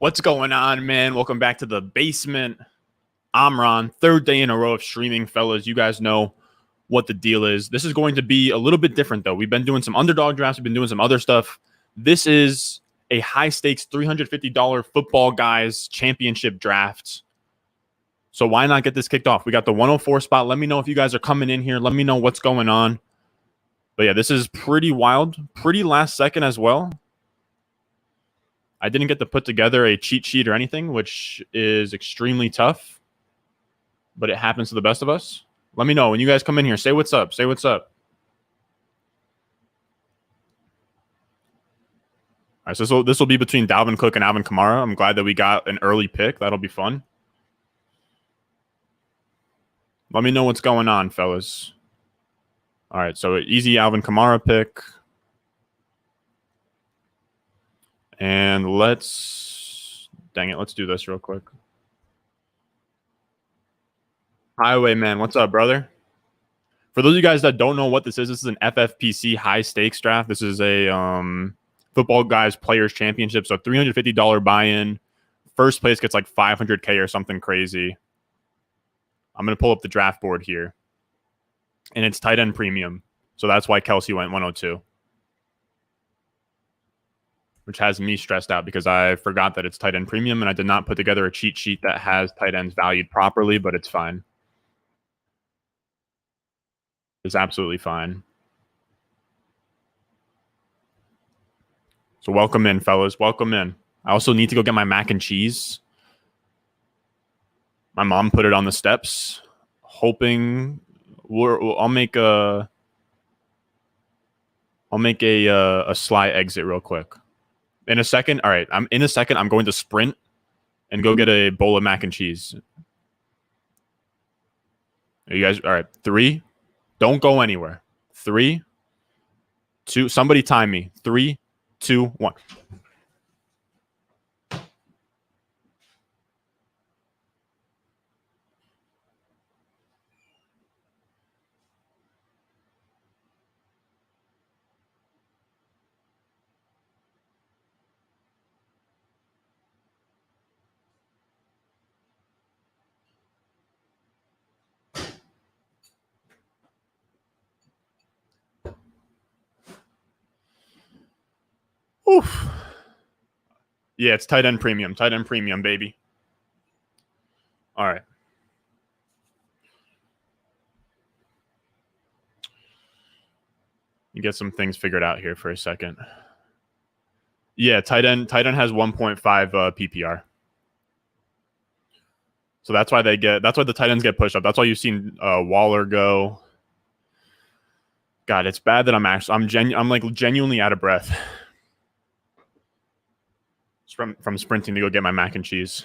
What's going on, man? Welcome back to the basement. I'm Ron. Third day in a row of streaming, fellas. You guys know what the deal is. This is going to be a little bit different, though. We've been doing some underdog drafts. We've been doing some other stuff. This is a high-stakes $350 football guys championship draft. So why not get this kicked off? We got the 104 spot. Let me know if you guys are coming in here. Let me know what's going on. But yeah, this is pretty wild. Pretty last second as well. I didn't get to put together a cheat sheet or anything, which is extremely tough, but it happens to the best of us. Let me know when you guys come in here. Say what's up. Say what's up. All right, so this will be between Dalvin Cook and Alvin Kamara. I'm glad that we got an early pick. That'll be fun. Let me know what's going on, fellas. All right, so easy Alvin Kamara pick. And let's do this real quick. Highwayman, what's up, brother? For those of you guys that don't know what this is an FFPC high stakes draft. This is a football guys players championship. So $350 buy-in. First place gets like $500K or something crazy. I'm going to pull up the draft board here. And it's tight end premium. So that's why Kelsey went 102. Which has me stressed out because I forgot that it's tight end premium and I did not put together a cheat sheet that has tight ends valued properly, but it's fine. It's absolutely fine. So welcome in, fellas. Welcome in. I also need to go get my mac and cheese. My mom put it on the steps, hoping I'll make a sly exit real quick. In a second, all right, I'm going to sprint and go get a bowl of mac and cheese. Are you guys, all right, 3, don't go anywhere. 3, 2, somebody time me. 3, 2, 1. Oof. Yeah, it's tight end premium, baby. All right. You get some things figured out here for a second. Yeah, tight end has 1.5 PPR. So that's why the tight ends get pushed up. That's why you've seen Waller go. God, it's bad that I'm like genuinely out of breath. From sprinting to go get my mac and cheese.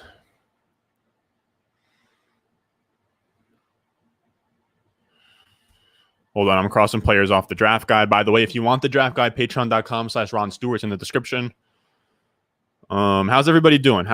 Hold on, I'm crossing players off the draft guide. By the way, if you want the draft guide, patreon.com/Ron Stewart's in the description. How's everybody doing?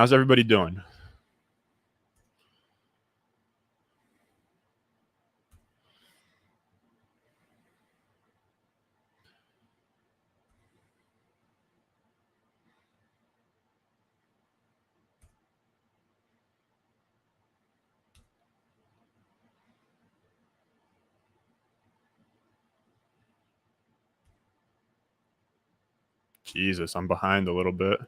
Jesus, I'm behind a little bit.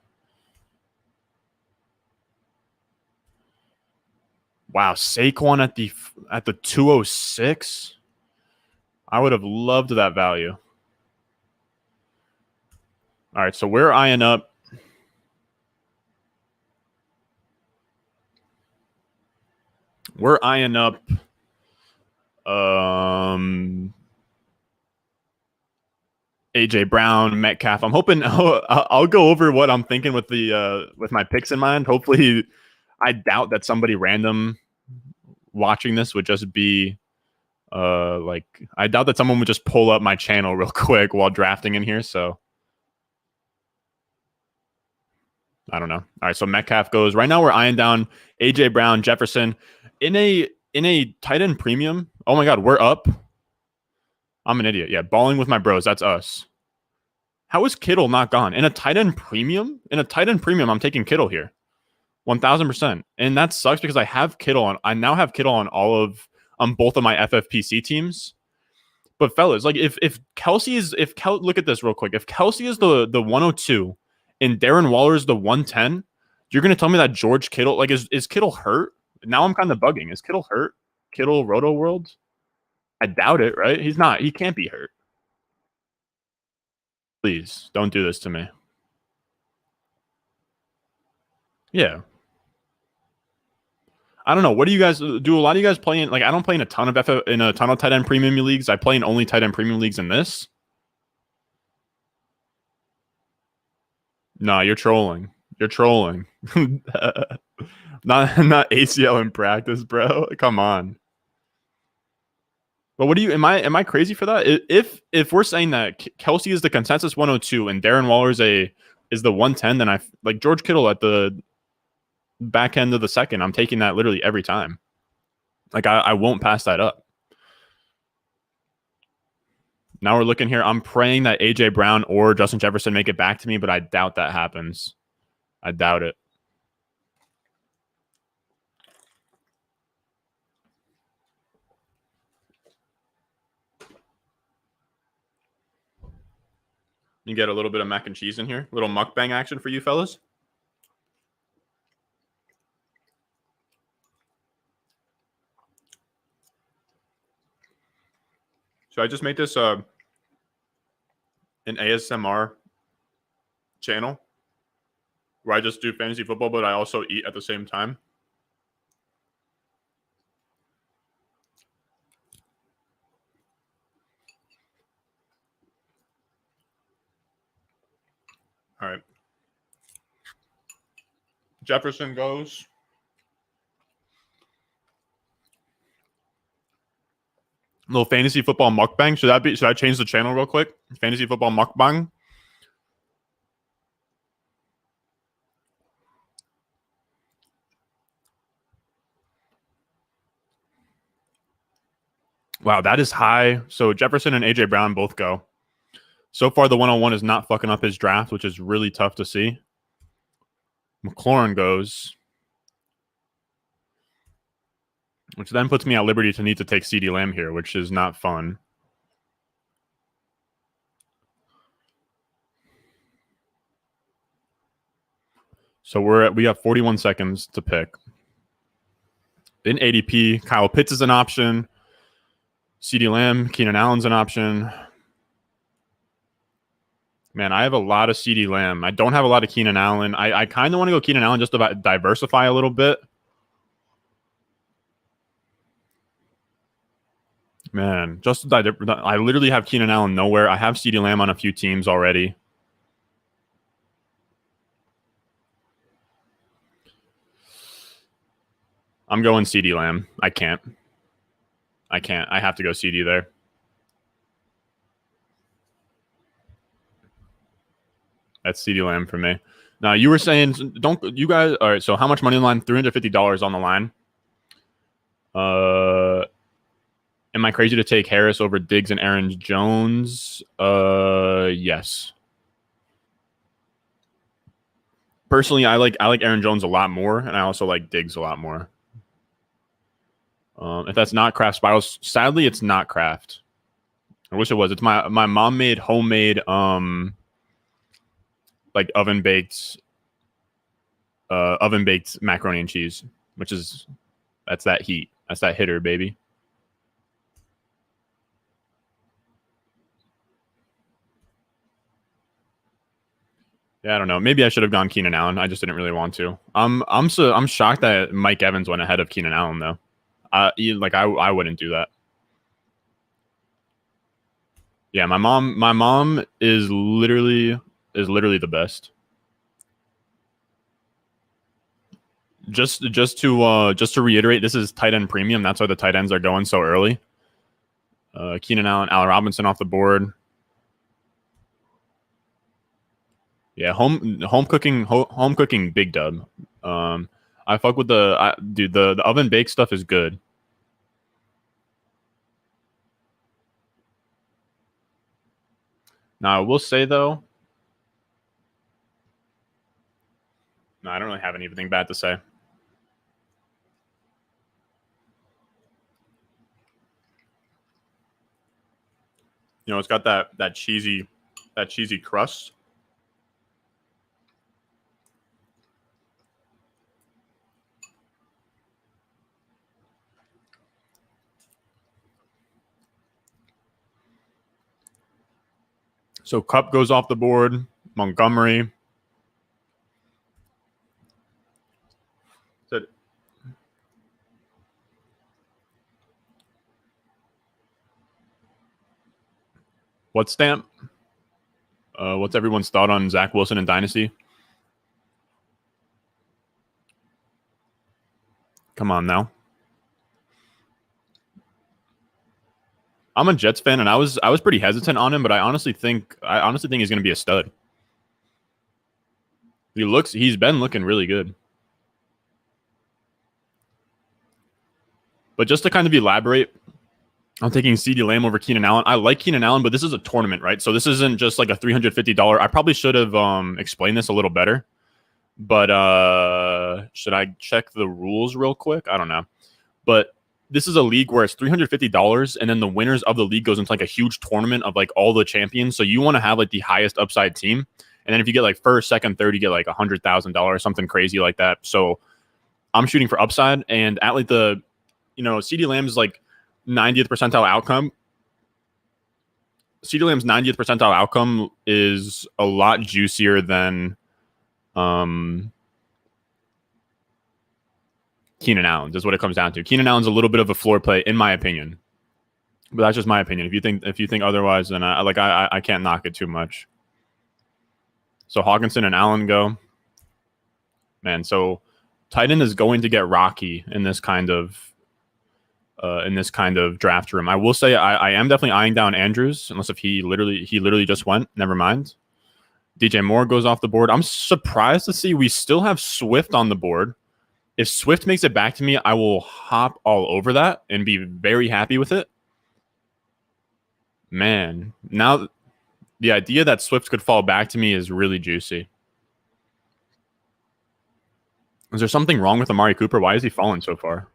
Wow, Saquon at the 206. I would have loved that value. All right, so we're eyeing up. AJ Brown, Metcalf. I'm hoping I'll go over what I'm thinking with my picks in mind. Hopefully, I doubt that somebody random watching this would just be I doubt that someone would just pull up my channel real quick while drafting in here. So I don't know. All right, so Metcalf goes. Right now we're eyeing down AJ Brown, Jefferson in a tight end premium. Oh my God, we're up. I'm an idiot. Yeah, balling with my bros. That's us. How is Kittle not gone? In a tight end premium? I'm taking Kittle here. 1000%. And that sucks because I have Kittle on. I now have Kittle on both of my FFPC teams. But fellas, like if Kelsey is look at this real quick. If Kelsey is the 102 and Darren Waller is the 110, you're gonna tell me that George Kittle, like, is Kittle hurt? Now I'm kind of bugging. Is Kittle hurt? Kittle Roto World? I doubt it, right? He's not. He can't be hurt. Please don't do this to me. Yeah. I don't know. What do you guys do? A lot of you guys playing, like, I don't play in a ton of tight end premium leagues. I play in only tight end premium leagues in this. No, you're trolling. You're trolling. not ACL in practice, bro. Come on. But what do you? Am I crazy for that? If we're saying that Kelsey is the consensus 102 and Darren Waller is the 110, then I like George Kittle at the back end of the second. I'm taking that literally every time. Like I won't pass that up. Now we're looking here. I'm praying that AJ Brown or Justin Jefferson make it back to me, but I doubt that happens. I doubt it. You get a little bit of mac and cheese in here. A little mukbang action for you fellas. So I just made this an ASMR channel where I just do fantasy football, but I also eat at the same time. All right. Jefferson goes. Little fantasy football mukbang. Should I change the channel real quick? Fantasy football mukbang. Wow, that is high. So Jefferson and AJ Brown both go. So far, the 101 is not fucking up his draft, which is really tough to see. McLaurin goes, which then puts me at liberty to need to take CeeDee Lamb here, which is not fun. So we have 41 seconds to pick. In ADP, Kyle Pitts is an option. CeeDee Lamb, Keenan Allen's an option. Man, I have a lot of CeeDee Lamb. I don't have a lot of Keenan Allen. I kind of want to go Keenan Allen just to diversify a little bit. Man, I literally have Keenan Allen nowhere. I have CeeDee Lamb on a few teams already. I'm going CeeDee Lamb. I can't. I have to go CeeDee there. That's CeeDee Lamb for me. Now, you were saying, don't you guys? All right, so how much money on the line? $350 on the line. Am I crazy to take Harris over Diggs and Aaron Jones? Yes. Personally, I like Aaron Jones a lot more, and I also like Diggs a lot more. If that's not Kraft Spirals, sadly, it's not Kraft. I wish it was. It's my mom made homemade like oven baked macaroni and cheese, which is that's that heat. That's that hitter, baby. Yeah, I don't know. Maybe I should have gone Keenan Allen. I just didn't really want to. I'm shocked that Mike Evans went ahead of Keenan Allen though. I wouldn't do that. Yeah, my mom is literally the best. Just to reiterate, this is tight end premium. That's why the tight ends are going so early. Keenan Allen, Allen Robinson off the board. Yeah, home cooking big dub. I fuck with the oven baked stuff is good. Now I will say though, No, I don't really have anything bad to say. You know, it's got that cheesy crust. So Cup goes off the board. Montgomery. What stamp? What's everyone's thought on Zach Wilson and Dynasty? Come on now. I'm a Jets fan, and I was pretty hesitant on him, but I honestly think he's going to be a stud. He's been looking really good. But just to kind of elaborate, I'm taking CeeDee Lamb over Keenan Allen. I like Keenan Allen, but this is a tournament, right? So this isn't just like a $350. I probably should have explained this a little better. But should I check the rules real quick? I don't know. But this is a league where it's $350, and then the winners of the league goes into like a huge tournament of like all the champions. So you want to have like the highest upside team. And then if you get like first, second, third, you get like $100,000, something crazy like that. So I'm shooting for upside, and at like the, CeeDee Lamb's like 90th percentile outcome. CeeDee Lamb's 90th percentile outcome is a lot juicier than Keenan Allen's, is what it comes down to. Keenan Allen's a little bit of a floor play, in my opinion. But that's just my opinion. If you think otherwise, then I can't knock it too much. So Hawkinson and Allen go. Man, so tight end is going to get rocky in this kind of draft room. I will say I am definitely eyeing down Andrews, unless if he literally just went. Never mind. DJ Moore goes off the board. I'm surprised to see we still have Swift on the board. If Swift makes it back to me, I will hop all over that and be very happy with it. Man, now the idea that Swift could fall back to me is really juicy. Is there something wrong with Amari Cooper? Why is he falling so far?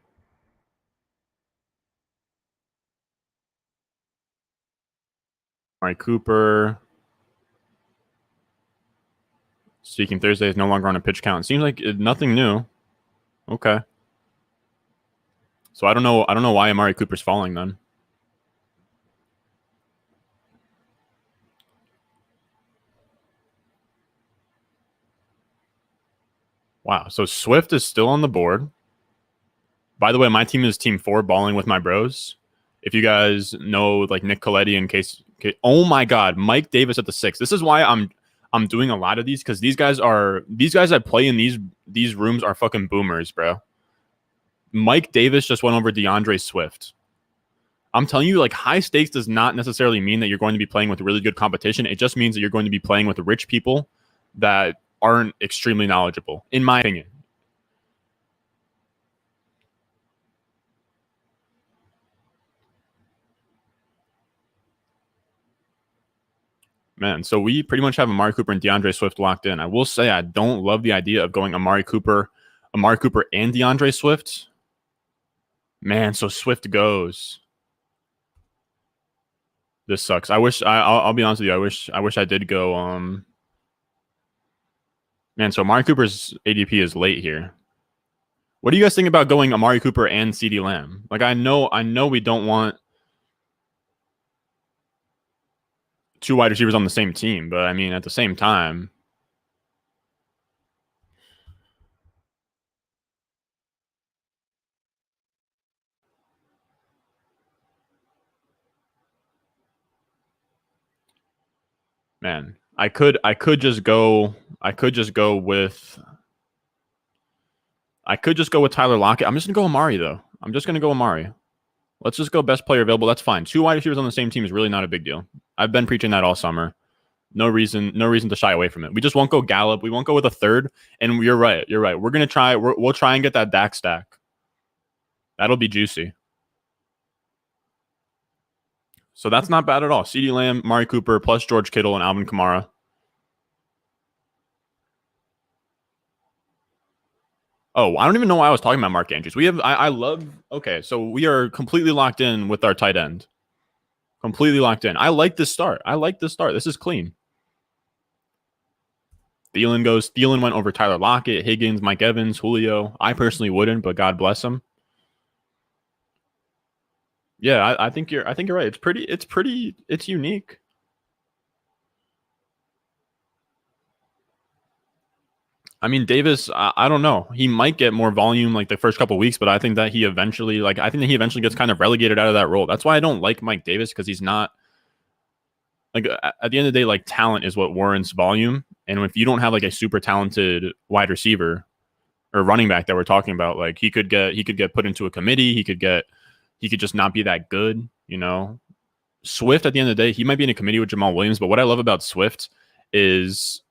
Amari Cooper. Speaking Thursday is no longer on a pitch count. It seems like nothing new. Okay. So I don't know why Amari Cooper's falling then. Wow. So Swift is still on the board. By the way, my team is team 4, balling with my bros. If you guys know like Nick Coletti in case oh my God, Mike Davis at the 6. This is why I'm doing a lot of these, because these guys that play in these rooms are fucking boomers, bro. Mike Davis just went over DeAndre Swift. I'm telling you, like, high stakes does not necessarily mean that you're going to be playing with really good competition. It just means that you're going to be playing with rich people that aren't extremely knowledgeable, in my opinion. Man, so we pretty much have Amari Cooper and DeAndre Swift locked in. I will say I don't love the idea of going Amari Cooper and DeAndre Swift. Man, so Swift goes. This sucks. I'll be honest with you. I wish I did go. Man, so Amari Cooper's ADP is late here. What do you guys think about going Amari Cooper and CeeDee Lamb? Like, I know we don't want 2 wide receivers on the same team, but I mean, at the same time, man, I could just go with Tyler Lockett. I'm just gonna go Amari though. Let's just go best player available. That's fine. 2 wide receivers on the same team is really not a big deal. I've been preaching that all summer. No reason to shy away from it. We just won't go Gallup. We won't go with a third. And you're right. We're gonna try. We'll try and get that Dak stack. That'll be juicy. So that's not bad at all. CeeDee Lamb, Amari Cooper, plus George Kittle and Alvin Kamara. Oh, I don't even know why I was talking about Mark Andrews. I love. Okay, so we are completely locked in with our tight end. Completely locked in. I like this start. This is clean. Thielen went over Tyler Lockett, Higgins, Mike Evans, Julio. I personally wouldn't, but God bless him. Yeah, I think you're right. It's unique. I mean, Davis, I don't know. He might get more volume like the first couple weeks, but I think that he eventually gets kind of relegated out of that role. That's why I don't like Mike Davis, because he's not like, at the end of the day, like, talent is what warrants volume. And if you don't have like a super talented wide receiver or running back that we're talking about, like, he could get put into a committee. He could just not be that good, you know. Swift, at the end of the day, he might be in a committee with Jamal Williams, but what I love about Swift is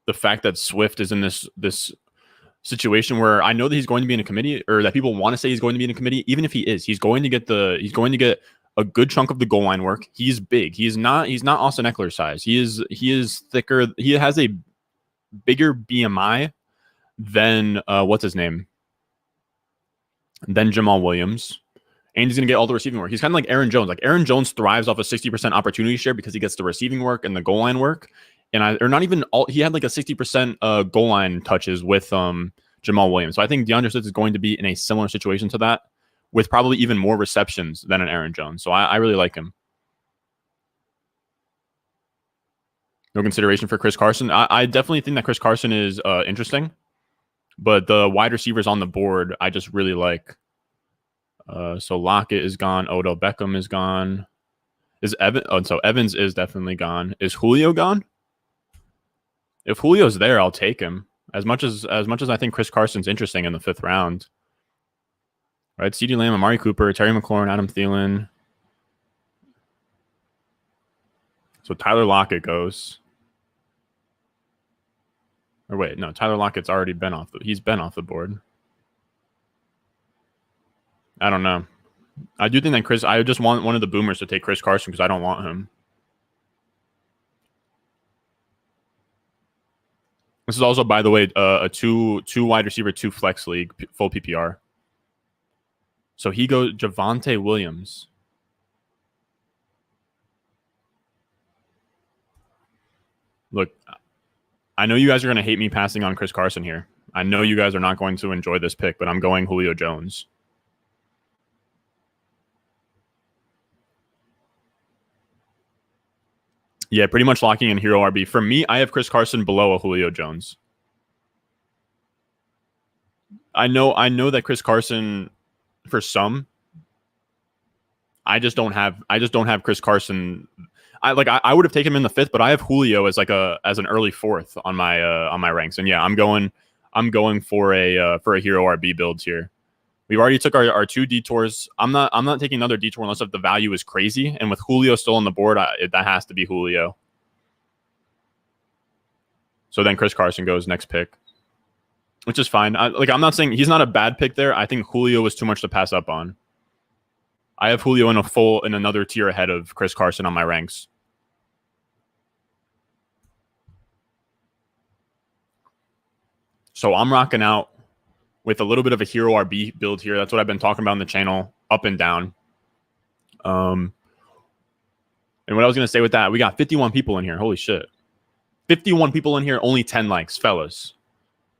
the fact that Swift is in this situation where I know that he's going to be in a committee, or that people want to say he's going to be in a committee. Even if he is, he's going to get a good chunk of the goal line work. He's big. He's not Austin Eckler size. He is thicker. He has a bigger BMI than what's his name? Than Jamal Williams. And he's going to get all the receiving work. He's kind of like Aaron Jones. Like, Aaron Jones thrives off a 60% opportunity share because he gets the receiving work and the goal line work. He had like a 60% goal line touches with Jamal Williams. So I think DeAndre Swift is going to be in a similar situation to that, with probably even more receptions than an Aaron Jones. So I really like him. No consideration for Chris Carson. I definitely think that Chris Carson is interesting, but the wide receivers on the board, I just really like. So Lockett is gone. Odell Beckham is gone. So Evans is definitely gone. Is Julio gone? If Julio's there, I'll take him. As much as I think Chris Carson's interesting in the 5th round. Right? CeeDee Lamb, Amari Cooper, Terry McLaurin, Adam Thielen. So Tyler Lockett goes. Or wait, no, Tyler Lockett's already been off the board. I don't know. I do think that I just want one of the boomers to take Chris Carson because I don't want him. This is also, by the way, a two wide receiver, 2 flex league, full PPR. So he goes Javonte Williams. Look, I know you guys are going to hate me passing on Chris Carson here. I know you guys are not going to enjoy this pick, but I'm going Julio Jones. Yeah, pretty much locking in hero RB. For me, I have Chris Carson below a Julio Jones. I know that Chris Carson, for some, I just don't have Chris Carson. I would have taken him in the 5th, but I have Julio as an early 4th on my ranks. And yeah, I'm going for a hero RB builds here. We've already took our 2 detours. I'm not taking another detour unless if the value is crazy. And with Julio still on the board, that has to be Julio. So then Chris Carson goes next pick, which is fine. I'm not saying he's not a bad pick there. I think Julio was too much to pass up on. I have Julio in another tier ahead of Chris Carson on my ranks. So I'm rocking out with a little bit of a hero RB build here. That's what I've been talking about on the channel, up and down. And what I was going to say with that, we got 51 people in here. Holy shit. 51 people in here, only 10 likes, fellas.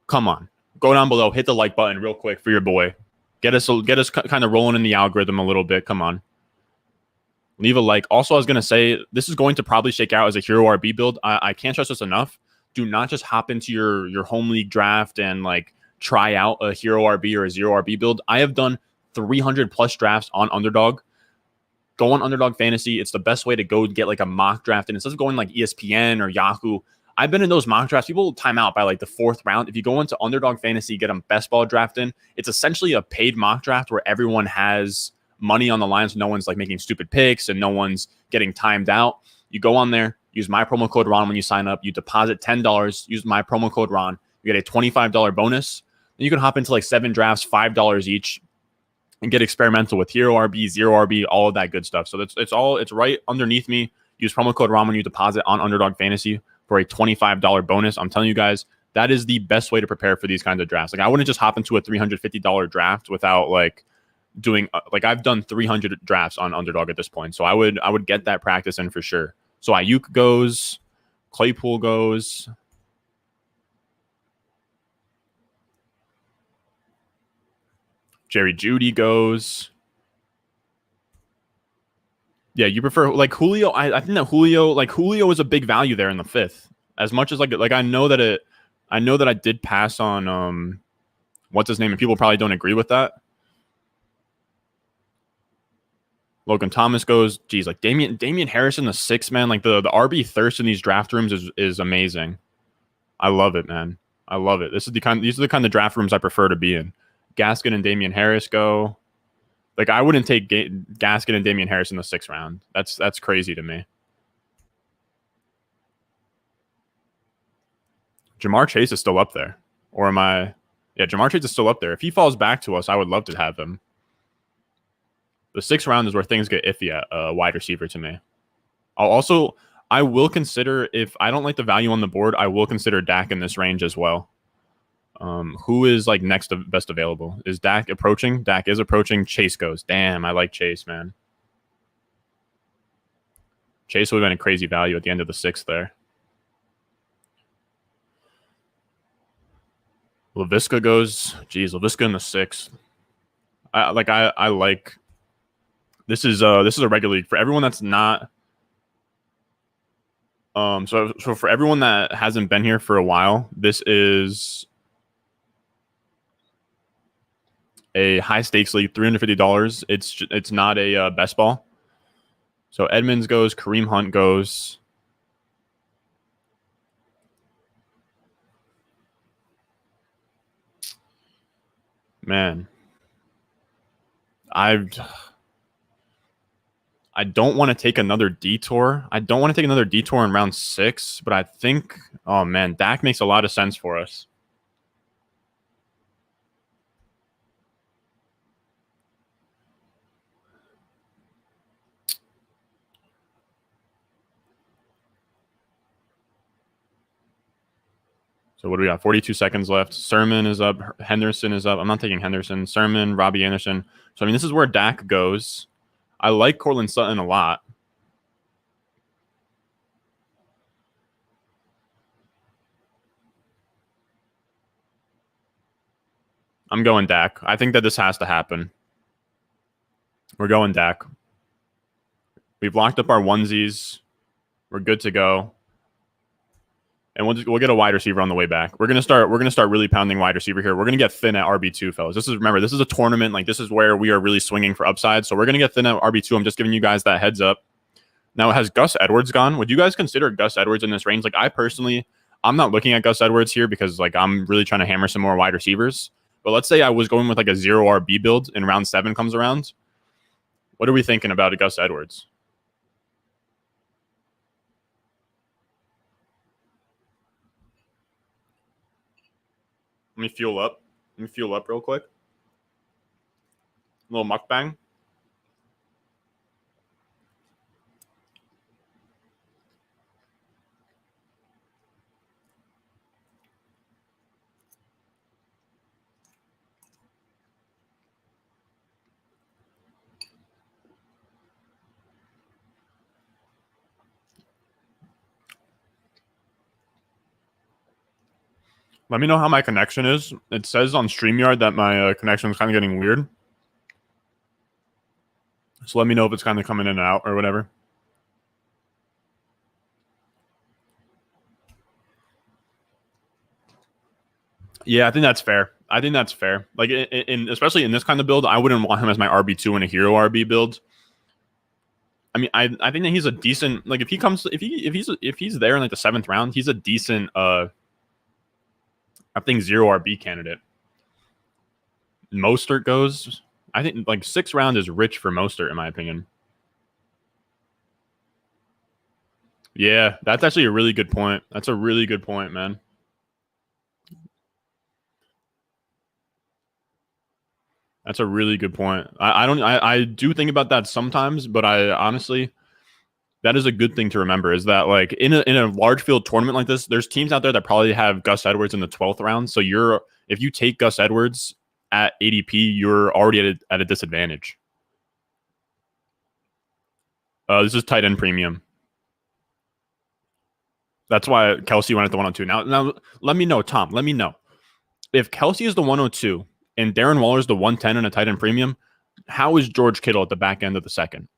Come on. Go down below, hit the like button real quick for your boy. Get us kind of rolling in the algorithm a little bit. Come on. Leave a like. Also, I was going to say, this is going to probably shake out as a hero RB build. I can't stress this enough. Do not just hop into your home league draft and try out a hero RB or a 0 RB build. I have done 300 plus drafts on Underdog. Go on Underdog Fantasy. It's the best way to go get a mock draft. And instead of going ESPN or Yahoo, I've been in those mock drafts. People time out by the 4th round. If you go into Underdog Fantasy, get a best ball draft in, it's essentially a paid mock draft where everyone has money on the line. So no one's making stupid picks and no one's getting timed out. You go on there, use my promo code Ron when you sign up. You deposit $10, use my promo code Ron. You get a $25 bonus. Then you can hop into 7 drafts, $5 each, and get experimental with hero RB, 0 RB, all of that good stuff. So it's right underneath me. Use promo code Ron when you deposit on Underdog Fantasy for a $25 bonus. I'm telling you guys, that is the best way to prepare for these kinds of drafts. Like I wouldn't just hop into a $350 draft without like doing like I've done 300 drafts on Underdog at this point. So I would get that practice in for sure. So Ayuk goes, Claypool goes. Jerry Jeudy goes. Yeah, you prefer like Julio. I think that Julio is a big value there in the 5th. As much as like I know that I did pass on what's his name, and people probably don't agree with that. Logan Thomas goes. Geez, like Damian Harris in the 6th, man. Like the RB thirst in these draft rooms is amazing. I love it, man. I love it. These are the kind of draft rooms I prefer to be in. Gaskin and Damian Harris go. Like I wouldn't take Gaskin and Damian Harris in the 6th round. That's crazy to me. Jamar Chase is still up there, or am I? Yeah, Jamar Chase is still up there. If he falls back to us, I would love to have him. The 6th round is where things get iffy at wide receiver to me. I will consider, if I don't like the value on the board, I will consider Dak in this range as well. Who is like next best available? Is Dak approaching? Dak is approaching. Chase goes. Damn, I like Chase, man. Chase would have been a crazy value at the end of the 6th there. LaVisca goes. Geez, LaVisca in the 6th. I like. This is a regular league for everyone that's not. So for everyone that hasn't been here for a while, this is a high stakes league, $350. It's not a best ball. So Edmonds goes, Kareem Hunt goes. Man, I don't want to take another detour. I don't want to take another detour in round 6, but I think, oh man, Dak makes a lot of sense for us. So what do we got? 42 seconds left. Sermon is up. Henderson is up. I'm not taking Henderson. Sermon, Robbie Anderson. So, I mean, this is where Dak goes. I like Colin Sutton a lot. I'm going Dak. I think that this has to happen. We're going Dak. We've locked up our onesies. We're good to go. And we'll get a wide receiver on the way back. We're gonna start really pounding wide receiver here. We're gonna get thin at RB2, fellas. This is a tournament. Like this is where we are really swinging for upside. So we're gonna get thin at RB2. I'm just giving you guys that heads up. Now, has Gus Edwards gone? Would you guys consider Gus Edwards in this range? Like I'm not looking at Gus Edwards here because like I'm really trying to hammer some more wide receivers. But let's say I was going with like a 0 RB build and round 7 comes around. What are we thinking about Gus Edwards? Let me fuel up real quick. A little mukbang. Let me know how my connection is. It says on StreamYard that my connection is kind of getting weird. So let me know if it's kind of coming in and out or whatever. Yeah, I think that's fair. Like, especially in this kind of build, I wouldn't want him as my RB2 in a hero RB build. I mean, I think that he's a decent, like if he's there in like the 7th round, he's a decent I think 0 RB candidate. Mostert goes. I think like 6th round is rich for Mostert in my opinion. Yeah, that's actually a really good point. That's a really good point, man. That's a really good point. I do think about that sometimes, but I honestly, That is a good thing to remember, is that like in a large field tournament like this, there's teams out there that probably have Gus Edwards in the 12th round. So if you take Gus Edwards at ADP, you're already at a disadvantage. This is tight end premium. That's why Kelsey went at the 102. Now let me know, Tom. Let me know. If Kelsey is the 102 and Darren Waller is the 110 in a tight end premium, how is George Kittle at the back end of the second?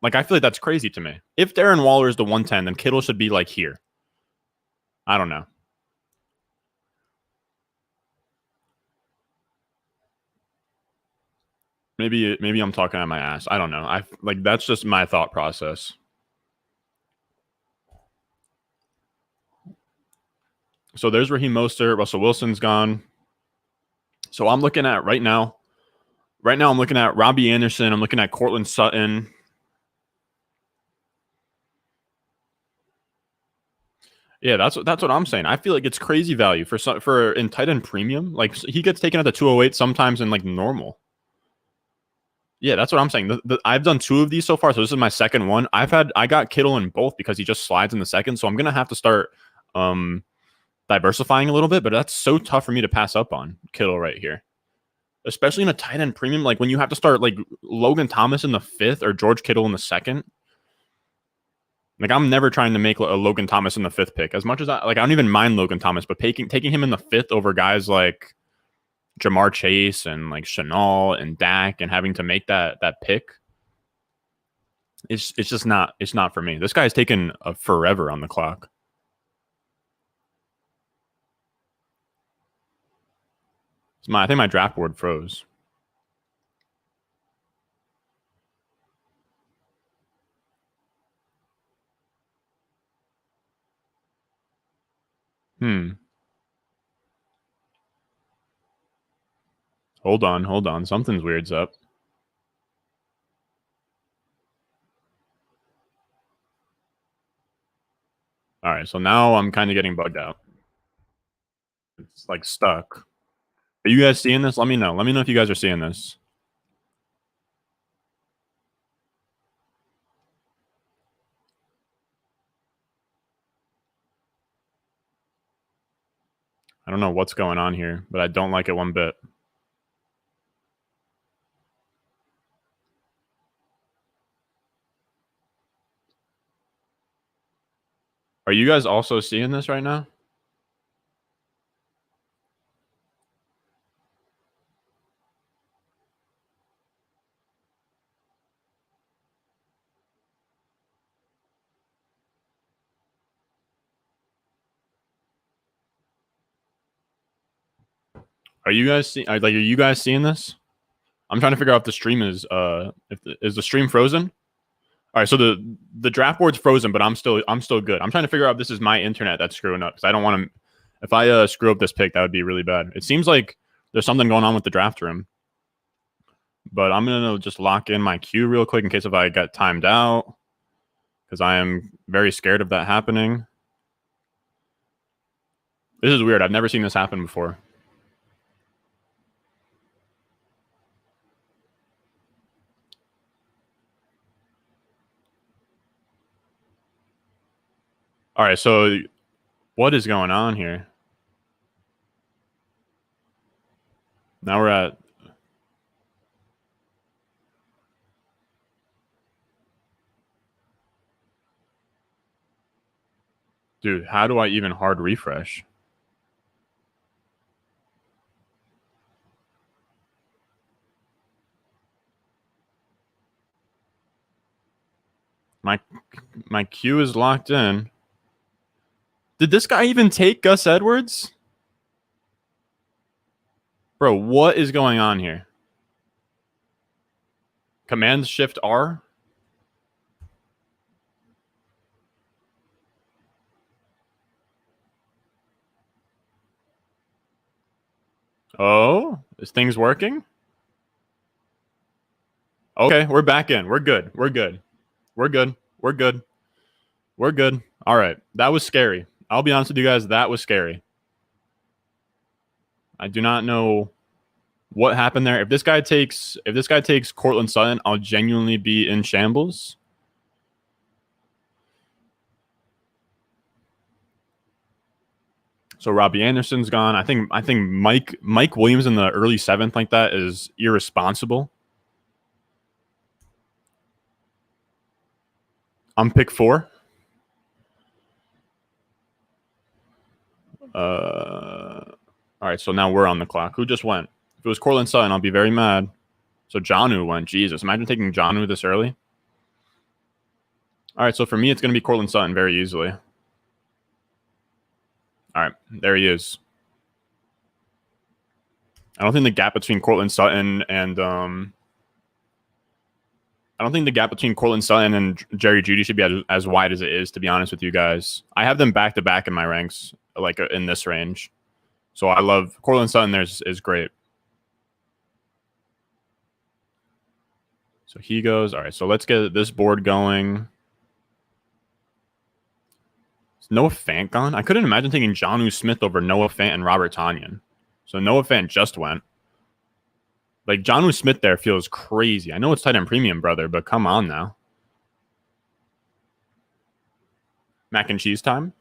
Like, I feel like that's crazy to me. If Darren Waller is the 110, then Kittle should be like here. I don't know. Maybe I'm talking out my ass. I don't know. That's just my thought process. So there's Raheem Mostert. Russell Wilson's gone. So I'm looking at right now. Right now, I'm looking at Robbie Anderson. I'm looking at Colin Sutton. Yeah, that's what I'm saying. I feel like it's crazy value for in tight end premium. Like, he gets taken at the 208 sometimes in like normal. Yeah, that's what I'm saying. I've done 2 of these so far, so this is my second one. I got Kittle in both because he just slides in the second, so I'm gonna have to start diversifying a little bit. But that's so tough for me to pass up on Kittle right here, especially in a tight end premium. Like when you have to start like Logan Thomas in the 5th or George Kittle in the 2nd. Like, I'm never trying to make a Logan Thomas in the 5th pick. As much as I don't even mind Logan Thomas, but taking him in the 5th over guys like Jamar Chase and like Chanel and Dak and having to make that pick, it's just not for me. This guy's taken forever on the clock. I think my draft board froze. Hold on. Something's weird's up. All right, so now I'm kind of getting bugged out. It's like stuck. Are you guys seeing this? Let me know. Let me know if you guys are seeing this. I don't know what's going on here, but I don't like it one bit. Are you guys also seeing this right now? Are you guys seeing this? I'm trying to figure out if the stream is is the stream frozen? All right, so the draft board's frozen, but I'm still good. I'm trying to figure out if this is my internet that's screwing up, because I don't want to. If I screw up this pick, that would be really bad. It seems like there's something going on with the draft room, but I'm gonna just lock in my queue real quick in case if I get timed out, because I am very scared of that happening. This is weird. I've never seen this happen before. All right, so what is going on here? Now we're at. Dude, how do I even hard refresh? My queue is locked in. Did this guy even take Gus Edwards? Bro, what is going on here? Command Shift R? Oh, is things working? Okay, we're back in. We're good. All right. That was scary. I'll be honest with you guys, that was scary. I do not know what happened there. If this guy takes Cortland Sutton, I'll genuinely be in shambles. So Robbie Anderson's gone. I think Mike Williams in the early 7th like that is irresponsible. I'm pick 4. All right, so now we're on the clock. Who just went? If it was Colin Sutton, I'll be very mad. So Jonnu went. Jesus, imagine taking Jonnu this early. All right, so for me, it's going to be Colin Sutton very easily. All right, there he is. I don't think the gap between Cortland Sutton and Jerry Jeudy should be as wide as it is, to be honest with you guys. I have them back to back in my ranks, like in this range. So I love Cortland Sutton. Is great. So he goes. All right. So let's get this board going. Is Noah Fant gone? I couldn't imagine taking Jonnu Smith over Noah Fant and Robert Tonyan. So Noah Fant just went. Like, Jonnu Smith there feels crazy. I know it's tight end premium, brother, but come on now. Mac and cheese time.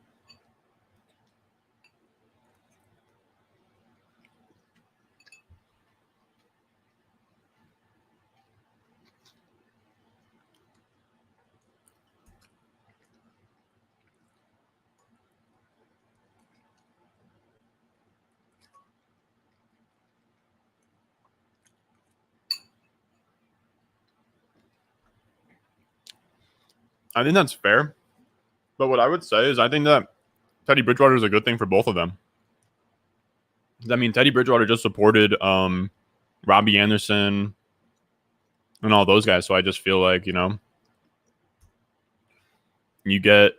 I think that's fair. But what I would say is I think that Teddy Bridgewater is a good thing for both of them. I mean, Teddy Bridgewater just supported Robbie Anderson and all those guys. So I just feel like, you get,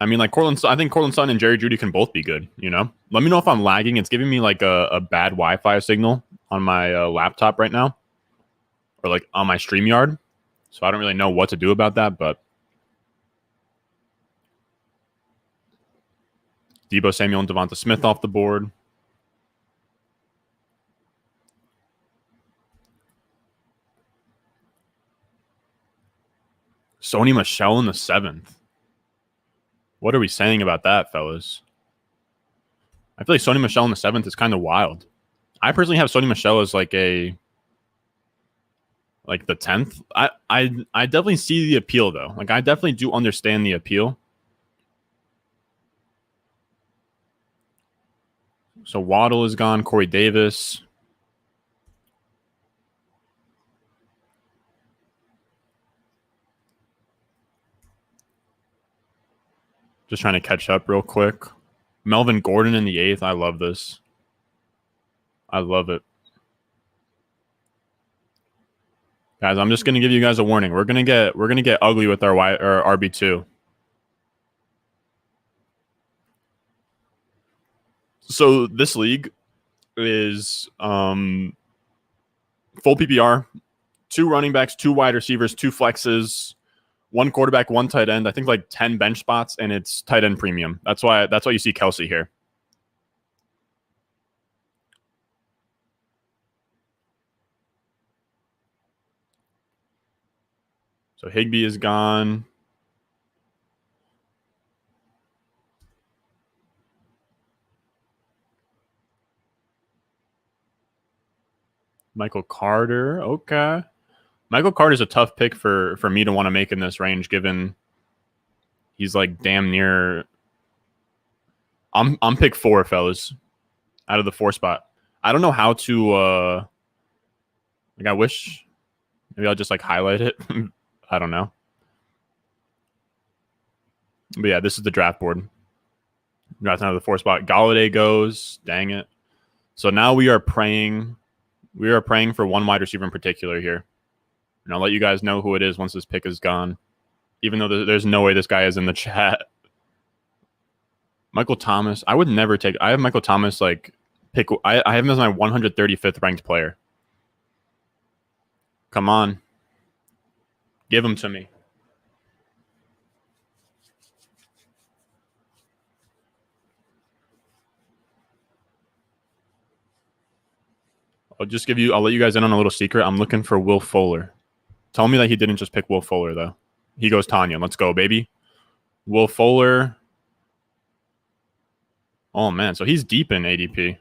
I mean, like I think Cortland Sutton and Jerry Jeudy can both be good, Let me know if I'm lagging. It's giving me like a bad Wi-Fi signal on my laptop right now, or like on my StreamYard. So I don't really know what to do about that, but Deebo Samuel and Devonta Smith off the board. Sony Michel in the 7th. What are we saying about that, fellas? I feel like Sony Michel in the 7th is kind of wild. I personally have Sony Michel as like the 10th. I definitely see the appeal though. Like, I definitely do understand the appeal. So Waddle is gone. Corey Davis. Just trying to catch up real quick. Melvin Gordon in the 8th. I love this. I love it. Guys, I'm just gonna give you guys a warning. We're gonna get ugly with our RB2. So this league is full PPR, 2 running backs, 2 wide receivers, 2 flexes, 1 quarterback, 1 tight end. I think like 10 bench spots, and it's tight end premium. That's why you see Kelsey here. So Higbee is gone. Michael Carter. Okay. Michael Carter is a tough pick for me to want to make in this range, given he's like damn near. I'm pick 4, fellas, out of the 4 spot. I don't know how to. Like, I wish maybe I'll just like highlight it. I don't know. But yeah, this is the draft board. Draft out of the 4 spot. Galladay goes. Dang it. So now we are praying. We are praying for one wide receiver in particular here. And I'll let you guys know who it is once this pick is gone. Even though there's no way this guy is in the chat. Michael Thomas. I would never take. I have Michael Thomas like pick. I have him as my 135th ranked player. Come on. Give him to me. I'll let you guys in on a little secret. I'm looking for Will Fuller. Tell me that he didn't just pick Will Fuller, though. He goes Tonyan. Let's go, baby. Will Fuller. Oh, man. So he's deep in ADP.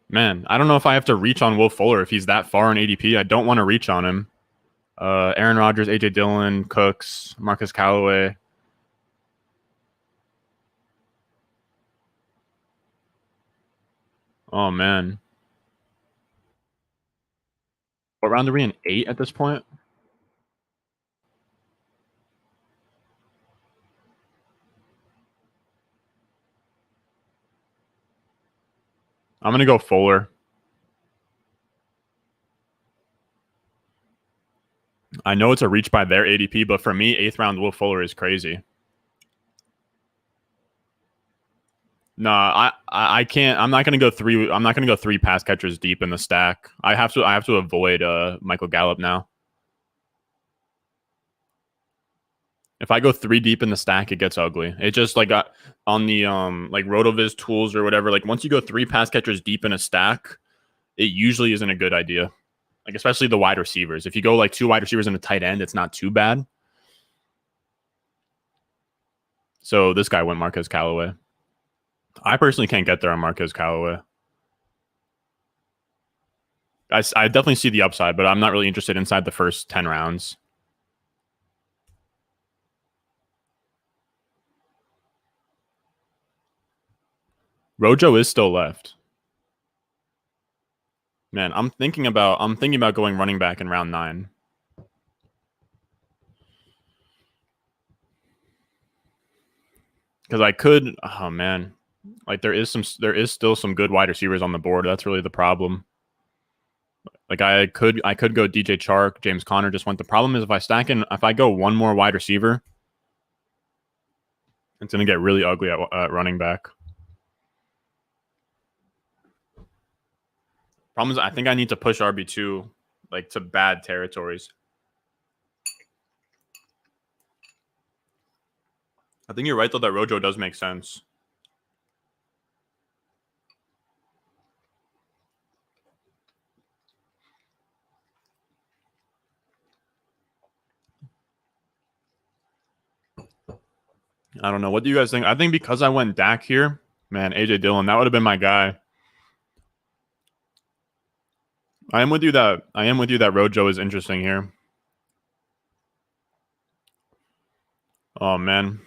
Man, I don't know if I have to reach on Will Fuller if he's that far in ADP. I don't want to reach on him. Aaron Rodgers, A.J. Dillon, Cooks, Marcus Callaway. Oh, man. What round are we in? 8 at this point? I'm going to go Fuller. I know it's a reach by their ADP, but for me, 8th round Will Fuller is crazy. No, I can't. I'm not going to go 3. I'm not going to go 3 pass catchers deep in the stack. I have to avoid Michael Gallup now. If I go 3 deep in the stack, it gets ugly. It just like on the like RotoViz tools or whatever. Like once you go 3 pass catchers deep in a stack, it usually isn't a good idea. Like especially the wide receivers. If you go like 2 wide receivers and a tight end, it's not too bad. So this guy went Marquez Callaway. I personally can't get there on Marquez Callaway. I definitely see the upside, but I'm not really interested inside the first 10 rounds. Rojo is still left. Man, I'm thinking about going running back in round 9. Because I could, oh man, like there is still some good wide receivers on the board. That's really the problem. Like I could go DJ Chark, James Conner just went. The problem is if I go one more wide receiver, it's gonna get really ugly at running back. Problem is I think I need to push RB2 like to bad territories. I think you're right though that Rojo does make sense. I don't know. What do you guys think? I think because I went Dak here, man, AJ Dillon, that would have been my guy. I am with you that Rojo is interesting here. Oh man.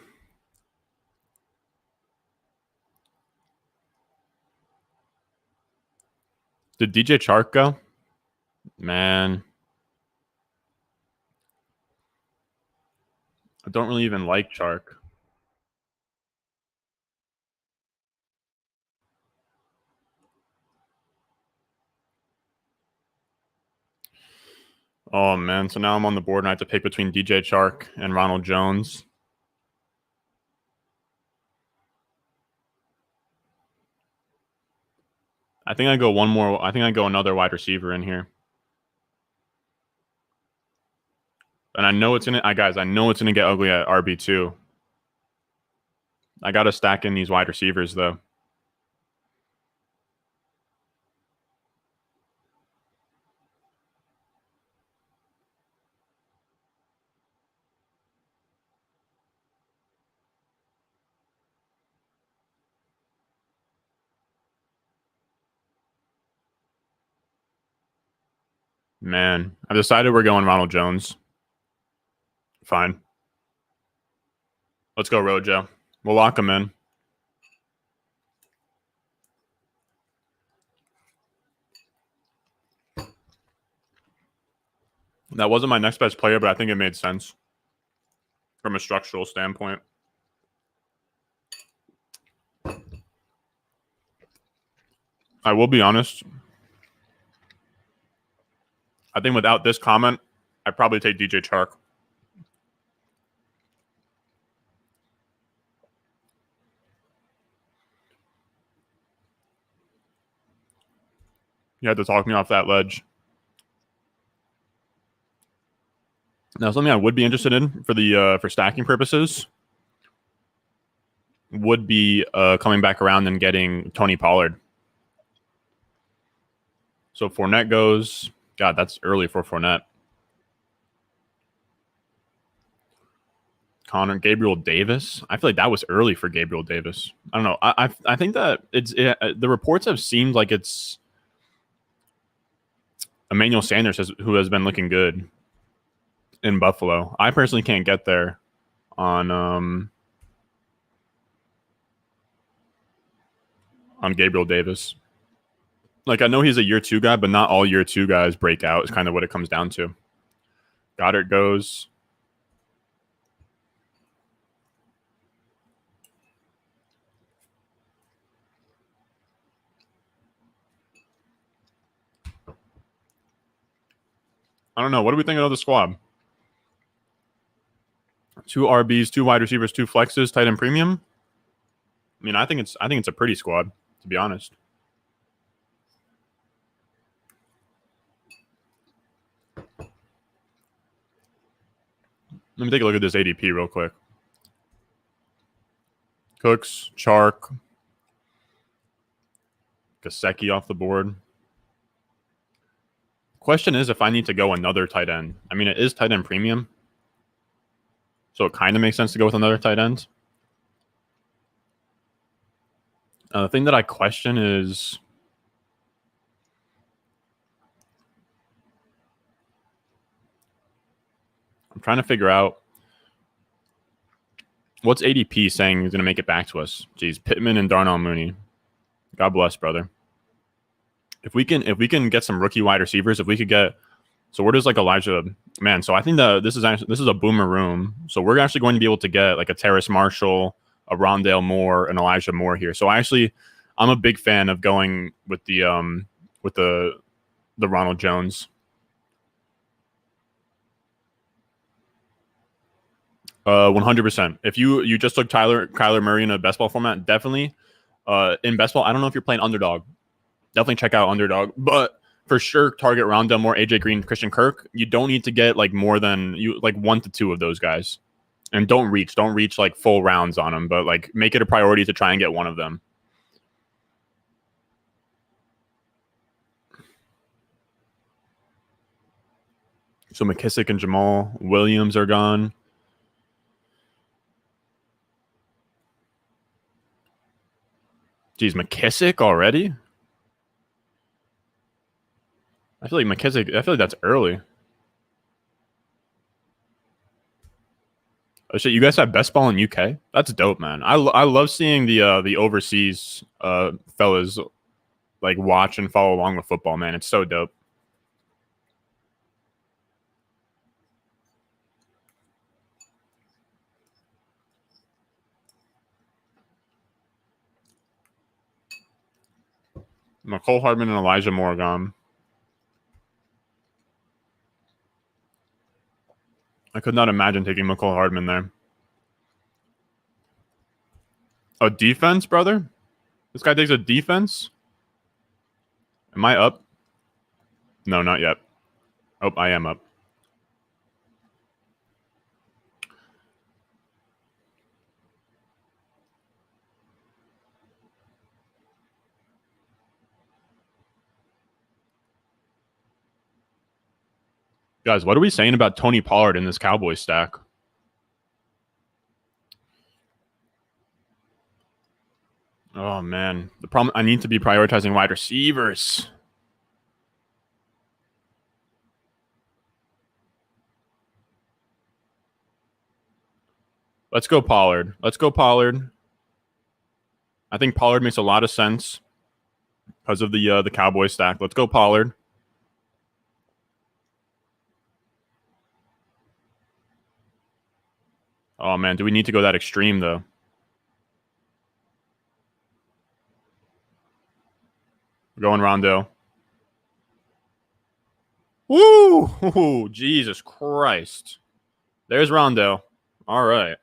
Did DJ Chark go? Man. I don't really even like Chark. Oh man, so now I'm on the board and I have to pick between DJ Chark and Ronald Jones. I think I go another wide receiver in here. And I know it's gonna get ugly at RB2. I gotta stack in these wide receivers though. Man, I've decided we're going Ronald Jones. Fine. Let's go Rojo. We'll lock him in. That wasn't my next best player, but I think it made sense from a structural standpoint. I will be honest. I think without this comment, I'd probably take DJ Chark. You had to talk me off that ledge. Now, something I would be interested in for stacking purposes would be coming back around and getting Tony Pollard. So Fournette goes. God, that's early for Fournette. Connor, Gabriel Davis. I feel like that was early for Gabriel Davis. I don't know. I think that the reports have seemed like it's Emmanuel Sanders who has been looking good in Buffalo. I personally can't get there on Gabriel Davis. Like, I know he's a year 2 guy, but not all year 2 guys break out is kind of what it comes down to. Goddard goes. I don't know. What do we think of the squad? 2 RBs, 2 wide receivers, 2 flexes, tight end premium. I mean, I think it's a pretty squad, to be honest. Let me take a look at this ADP real quick. Cooks, Chark, Gasecki off the board. Question is if I need to go another tight end. I mean, it is tight end premium, so it kind of makes sense to go with another tight end. The thing that I question is I'm trying to figure out what's ADP saying is going to make it back to us. Geez, Pittman and Darnell Mooney. God bless, brother. If we can get some rookie wide receivers, if we could get, so where does like Elijah, man? So I think this is a boomer room. So we're actually going to be able to get like a Terrace Marshall, a Rondale Moore, and Elijah Moore here. So I'm a big fan of going with the Ronald Jones. 100%. If you just took Kyler Murray in a best ball format, definitely. In best ball, I don't know if you're playing underdog. Definitely check out underdog, but for sure target Rondale Moore, AJ Green, Christian Kirk. You don't need to get like more than 1 to 2 of those guys, and don't reach like full rounds on them, but like make it a priority to try and get one of them. So McKissick and Jamal Williams are gone. Geez, McKissick already? I feel like that's early. Oh shit, you guys have best ball in UK? That's dope, man. I love seeing the overseas fellas like watch and follow along with football, man. It's so dope. Mecole Hardman and Elijah Moore gone. I could not imagine taking Mecole Hardman there. A defense, brother? This guy takes a defense? Am I up? No, not yet. Oh, I am up. Guys, what are we saying about Tony Pollard in this Cowboys stack? Oh, man. The problem, I need to be prioritizing wide receivers. Let's go Pollard. I think Pollard makes a lot of sense because of the Cowboys stack. Let's go Pollard. Oh, man. Do we need to go that extreme, though? We're going Rondo. Woo! Jesus Christ. There's Rondo. All right.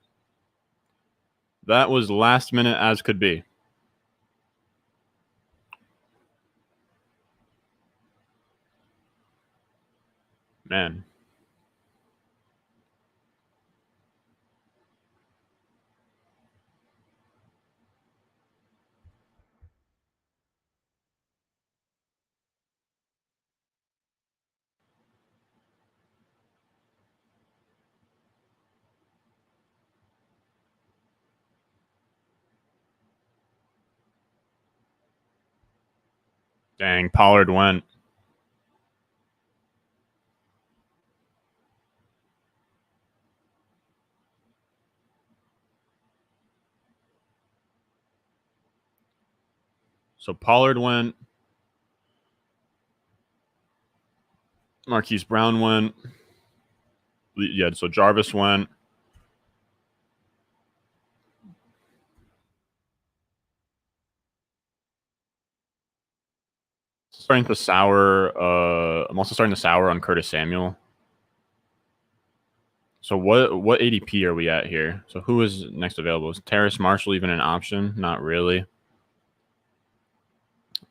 That was last minute as could be. Man. Dang, Pollard went. So Pollard went. Marquise Brown went. Yeah, so Jarvis went. Starting to sour. I'm also starting to sour on Curtis Samuel. So what ADP are we at here? So who is next available? Is Terrace Marshall even an option? Not really.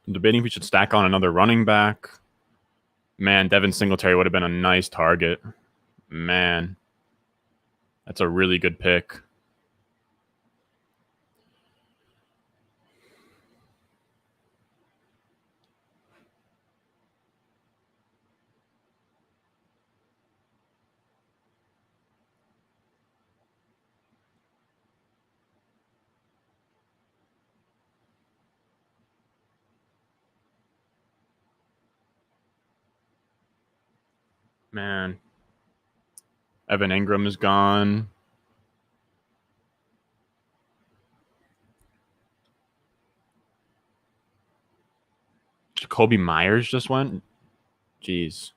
I'm debating if we should stack on another running back. Man, Devin Singletary would have been a nice target. Man, that's a really good pick. Man, Evan Ingram is gone. Jacoby Myers just went. Jeez.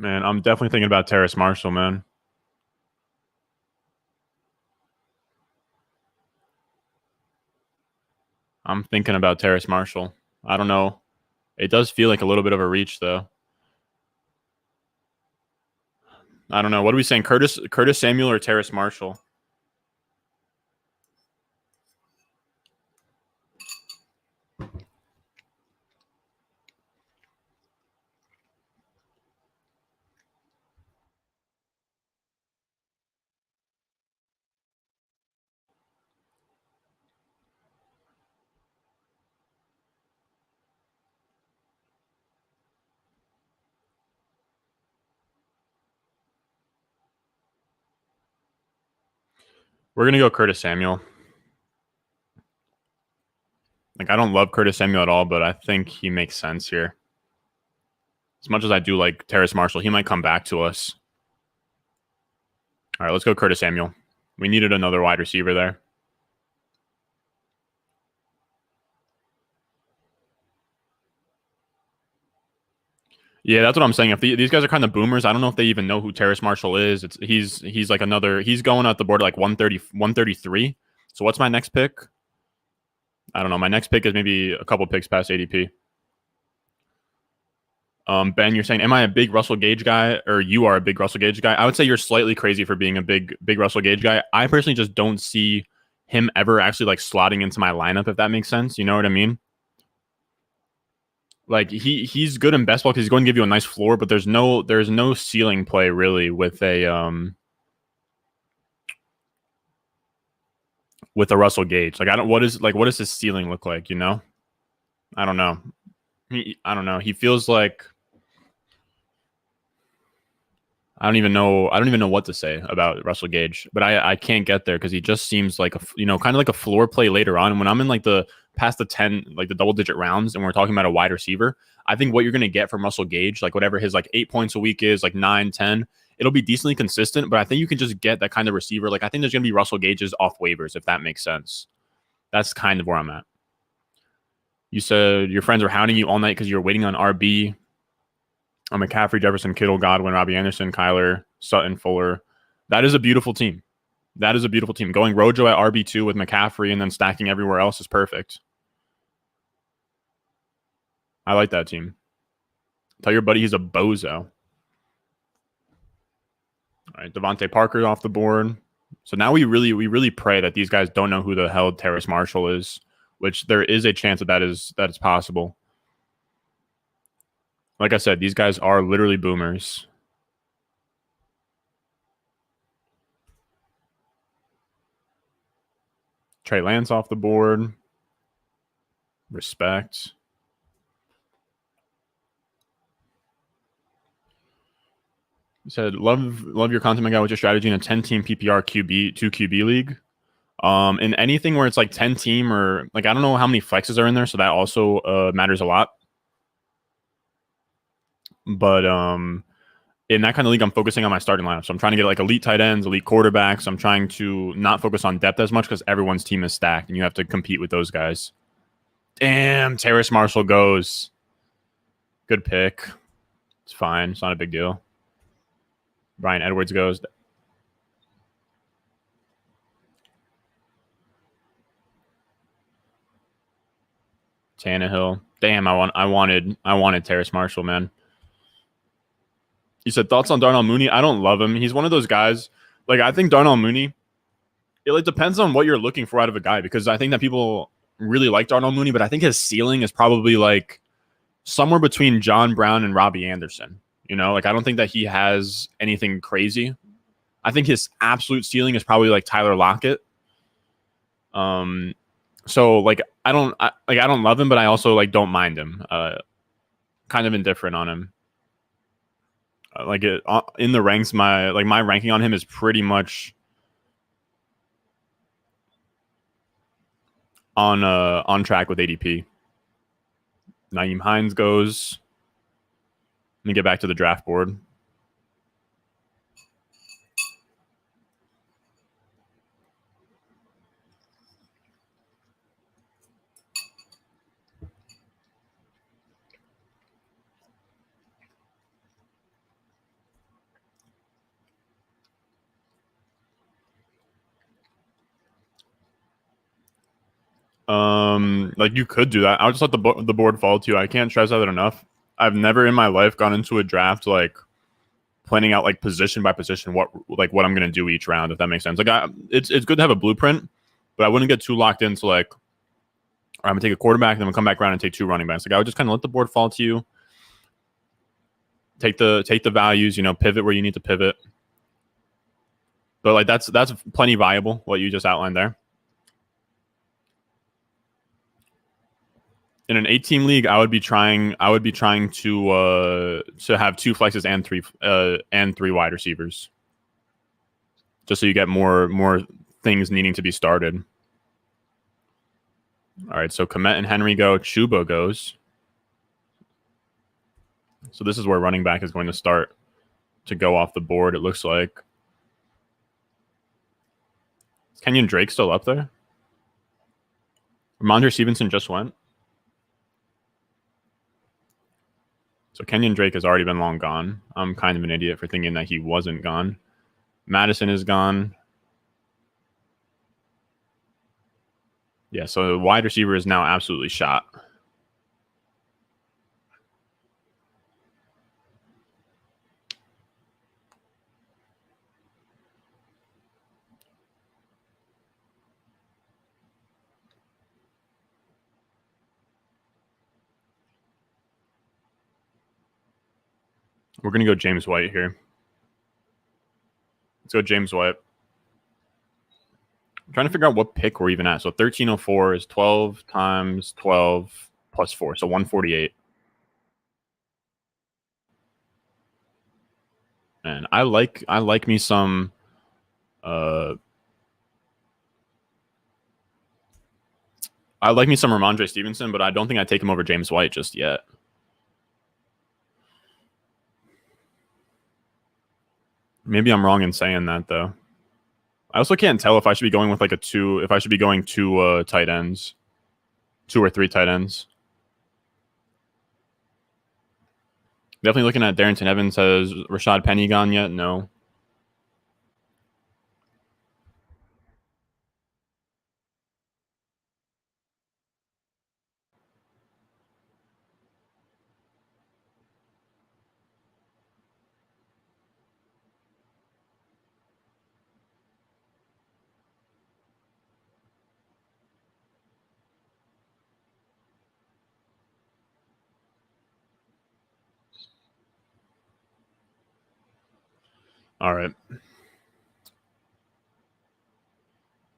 Man, I'm definitely thinking about Terrace Marshall, man. I'm thinking about Terrace Marshall. I don't know. It does feel like a little bit of a reach, though. I don't know. What are we saying? Curtis Samuel or Terrace Marshall? We're gonna go Curtis Samuel. Like I don't love Curtis Samuel at all, but I think he makes sense here. As much as I do like Terrace Marshall, he might come back to us. All right, let's go Curtis Samuel. We needed another wide receiver there. Yeah, that's what I'm saying. If these guys are kind of boomers, I don't know if they even know who Terrace Marshall is. He's like another. He's going out the board at like 130, 133. So what's my next pick? I don't know. My next pick is maybe a couple picks past ADP. Ben, you're saying, am I a big Russell Gage guy, or you are a big Russell Gage guy? I would say you're slightly crazy for being a big Russell Gage guy. I personally just don't see him ever actually like slotting into my lineup, if that makes sense. You know what I mean? Like he's good in best ball because he's going to give you a nice floor, but there's no ceiling play really with a Russell Gage. Like I don't what does his ceiling look like? You know, I don't know. I don't know. He feels like I don't even know what to say about Russell Gage, but I can't get there because he just seems like kind of like a floor play later on. And when I'm in like the past the 10, like the double digit rounds, and we're talking about a wide receiver, I think what you're going to get from Russell Gage, like whatever his like 8 points a week is, like 9, 10, it'll be decently consistent. But I think you can just get that kind of receiver. Like I think there's going to be Russell Gages off waivers, if that makes sense. That's kind of where I'm at. You said your friends are hounding you all night because you're waiting on RB. McCaffrey, Jefferson, Kittle, Godwin, Robbie Anderson, Kyler, Sutton, Fuller. That is a beautiful team. That is a beautiful team. Going Rojo at RB2 with McCaffrey and then stacking everywhere else is perfect. I like that team. Tell your buddy he's a bozo. All right, Devontae Parker off the board. So now we really pray that these guys don't know who the hell Terrace Marshall is, which there is a chance that is possible. Like I said, these guys are literally boomers. Trey Lance off the board. Respect. You said love your content, my guy. What's your strategy in a 10-team PPR QB 2 QB league? In anything where it's like 10-team or like I don't know how many flexes are in there, so that also matters a lot. But in that kind of league, I'm focusing on my starting lineup. So I'm trying to get like elite tight ends, elite quarterbacks. I'm trying to not focus on depth as much because everyone's team is stacked and you have to compete with those guys. Damn, Terrace Marshall goes. Good pick. It's fine. It's not a big deal. Bryan Edwards goes. Tannehill. Damn, I wanted Terrace Marshall, man. You said thoughts on Darnell Mooney? I don't love him. He's one of those guys. Like I think Darnell Mooney. It like depends on what you're looking for out of a guy because I think that people really like Darnell Mooney, but I think his ceiling is probably like somewhere between John Brown and Robbie Anderson. You know, like I don't think that he has anything crazy. I think his absolute ceiling is probably like Tyler Lockett. So like I don't love him, but I also like don't mind him. Kind of indifferent on him. Like it in the ranks, my ranking on him is pretty much on track with ADP. Nyheim Hines goes. Let me get back to the draft board. Like you could do that. I'll just let the board fall to you. I can't stress that enough. I've never in my life gone into a draft like planning out like position by position what I'm gonna do each round, if that makes sense. Like it's good to have a blueprint, but I wouldn't get too locked into like I'm gonna take a quarterback and then we'll come back around and take 2 running backs. Like I would just kind of let the board fall to you. Take the values, you know, pivot where you need to pivot. But like that's plenty viable what you just outlined there. In an 8-team league, I would be trying to have 2 flexes and 3 wide receivers, just so you get more things needing to be started. All right, so Komet and Henry go. Chuba goes. So this is where running back is going to start to go off the board. It looks like. Is Kenyon Drake still up there? Ramondre Stevenson just went. So Kenyon Drake has already been long gone. I'm kind of an idiot for thinking that he wasn't gone. Madison is gone. Yeah, so the wide receiver is now absolutely shot. We're going to go James White here. Let's go James White. I'm trying to figure out what pick we're even at. So 1304 is 12 times 12 plus 4. So 148. And I like me some Ramondre Stevenson, but I don't think I'd take him over James White just yet. Maybe I'm wrong in saying that though. I also can't tell if I should be going with like if I should be going 2 tight ends. 2 or 3 tight ends. Definitely looking at Darren Evans. Has Rashad Penny gone yet? No. All right.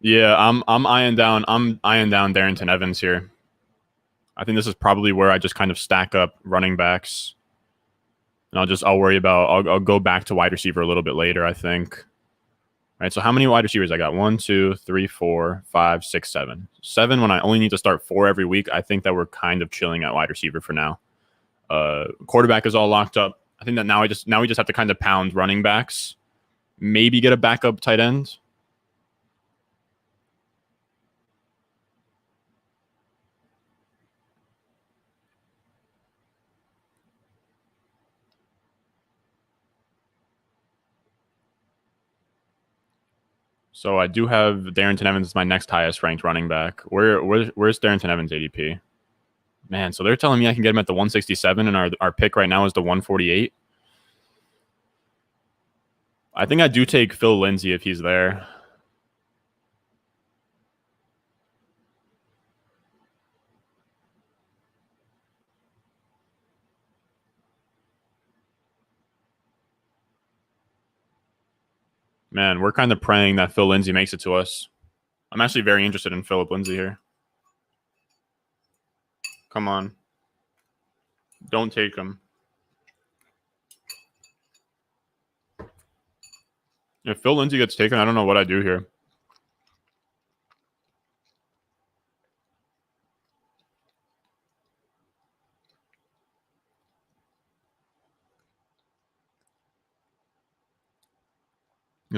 Yeah, I'm eyeing down Darren Evans here. I think this is probably where I just kind of stack up running backs, and I'll worry about I'll go back to wide receiver a little bit later. I think. All right. So how many wide receivers I got? 1, 2, 3, 4, 5, 6, 7. 7 when I only need to start 4 every week. I think that we're kind of chilling at wide receiver for now. Quarterback is all locked up. I think that now we just have to kind of pound running backs. Maybe get a backup tight end. So I do have Darren Evans as my next highest ranked running back. Where's Darren Evans ADP? Man, so they're telling me I can get him at the 167, and our pick right now is the 148. I think I do take Phil Lindsay if he's there. Man, we're kind of praying that Phil Lindsay makes it to us. I'm actually very interested in Philip Lindsay here. Come on. Don't take him. If Phil Lindsay gets taken, I don't know what I do here.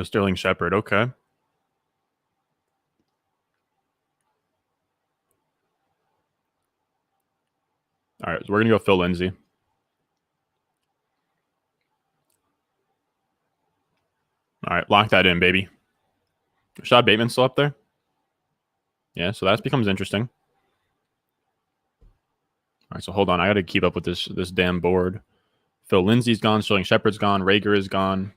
Sterling Shepard. Okay. All right. So we're going to go Phil Lindsay. All right. Lock that in, baby. Rashad Bateman still up there? Yeah. So that becomes interesting. All right. So hold on. I got to keep up with this damn board. Phil Lindsay's gone. Sterling Shepard's gone. Rager is gone.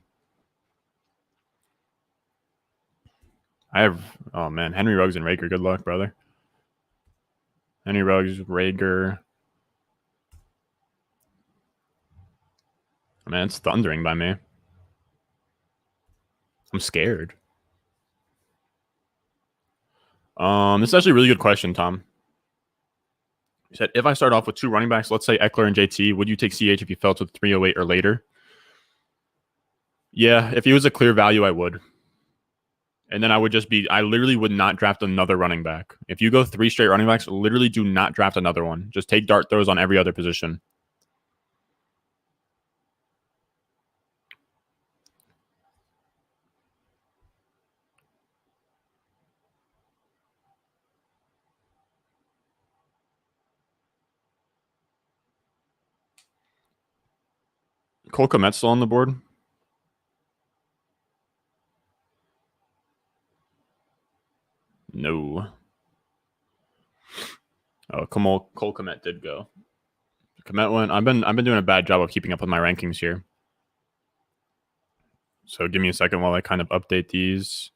Oh man, Henry Ruggs and Rager. Good luck, brother. Henry Ruggs, Rager. Man, it's thundering by me. I'm scared. This is actually a really good question, Tom. You said, if I start off with 2 running backs, let's say Eckler and JT, would you take CH if you fell to 308 or later? Yeah, if he was a clear value, I would. And then I literally would not draft another running back. If you go 3 straight running backs, literally do not draft another one. Just take dart throws on every other position. Cole Kmet's still on the board? No. Oh, Cole Kmet did go. Kmet went. I've been doing a bad job of keeping up with my rankings here. So give me a second while I kind of update these.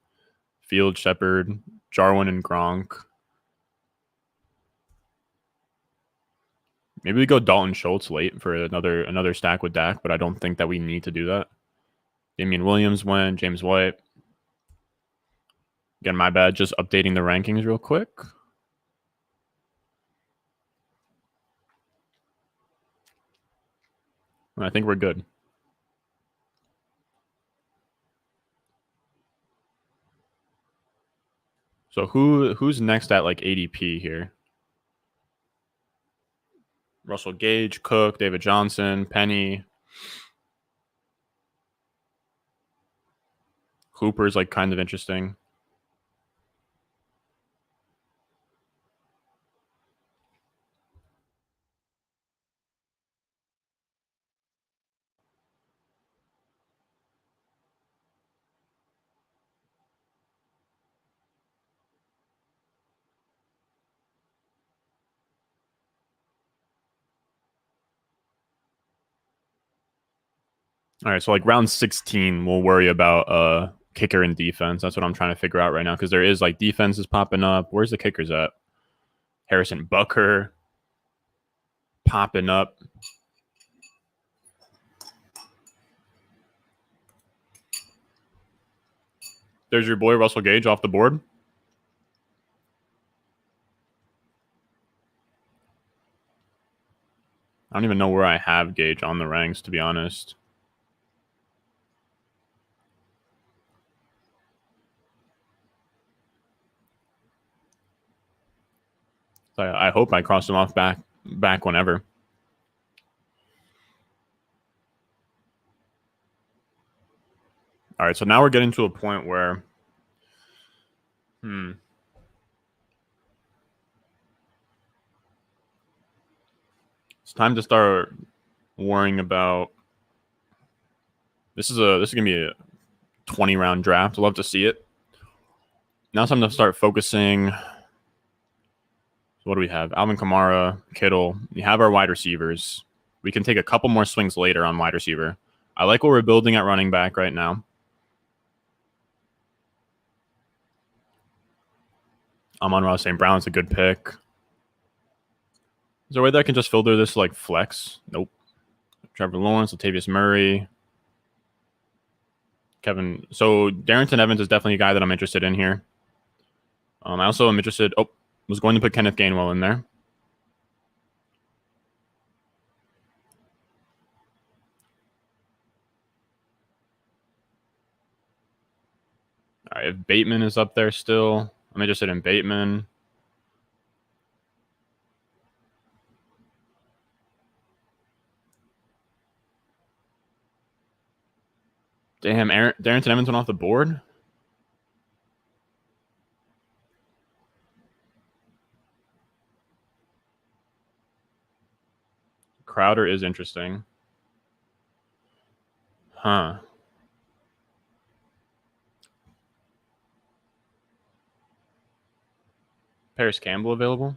Field, Shepard, Jarwin, and Gronk. Maybe we go Dalton Schultz late for another stack with Dak, but I don't think that we need to do that. Damian Williams went. James White. Again, my bad. Just updating the rankings real quick. I think we're good. So who's next at like ADP here? Russell Gage, Cook, David Johnson, Penny. Hooper's like kind of interesting. All right, so like round 16, we'll worry about kicker and defense. That's what I'm trying to figure out right now because there is like defenses popping up. Where's the kickers at? Harrison Butker popping up. There's your boy Russell Gage off the board. I don't even know where I have Gage on the ranks, to be honest. So I hope I crossed him off back whenever. All right, so now we're getting to a point where, it's time to start worrying about. This is gonna be a 20-round draft. I'd love to see it. Now it's time to start focusing. So what do we have? Alvin Kamara, Kittle. We have our wide receivers. We can take a couple more swings later on wide receiver. I like what we're building at running back right now. Amon-Ra St. Brown's a good pick. Is there a way that I can just filter this like flex? Nope. Trevor Lawrence, Latavius Murray, Kevin. So Darren Evans is definitely a guy that I'm interested in here. I also am interested. Was going to put Kenneth Gainwell in there. All right, if Bateman is up there still, I'm interested in Bateman. Damn, Darren Evans went off the board. Crowder is interesting. Huh. Paris Campbell available?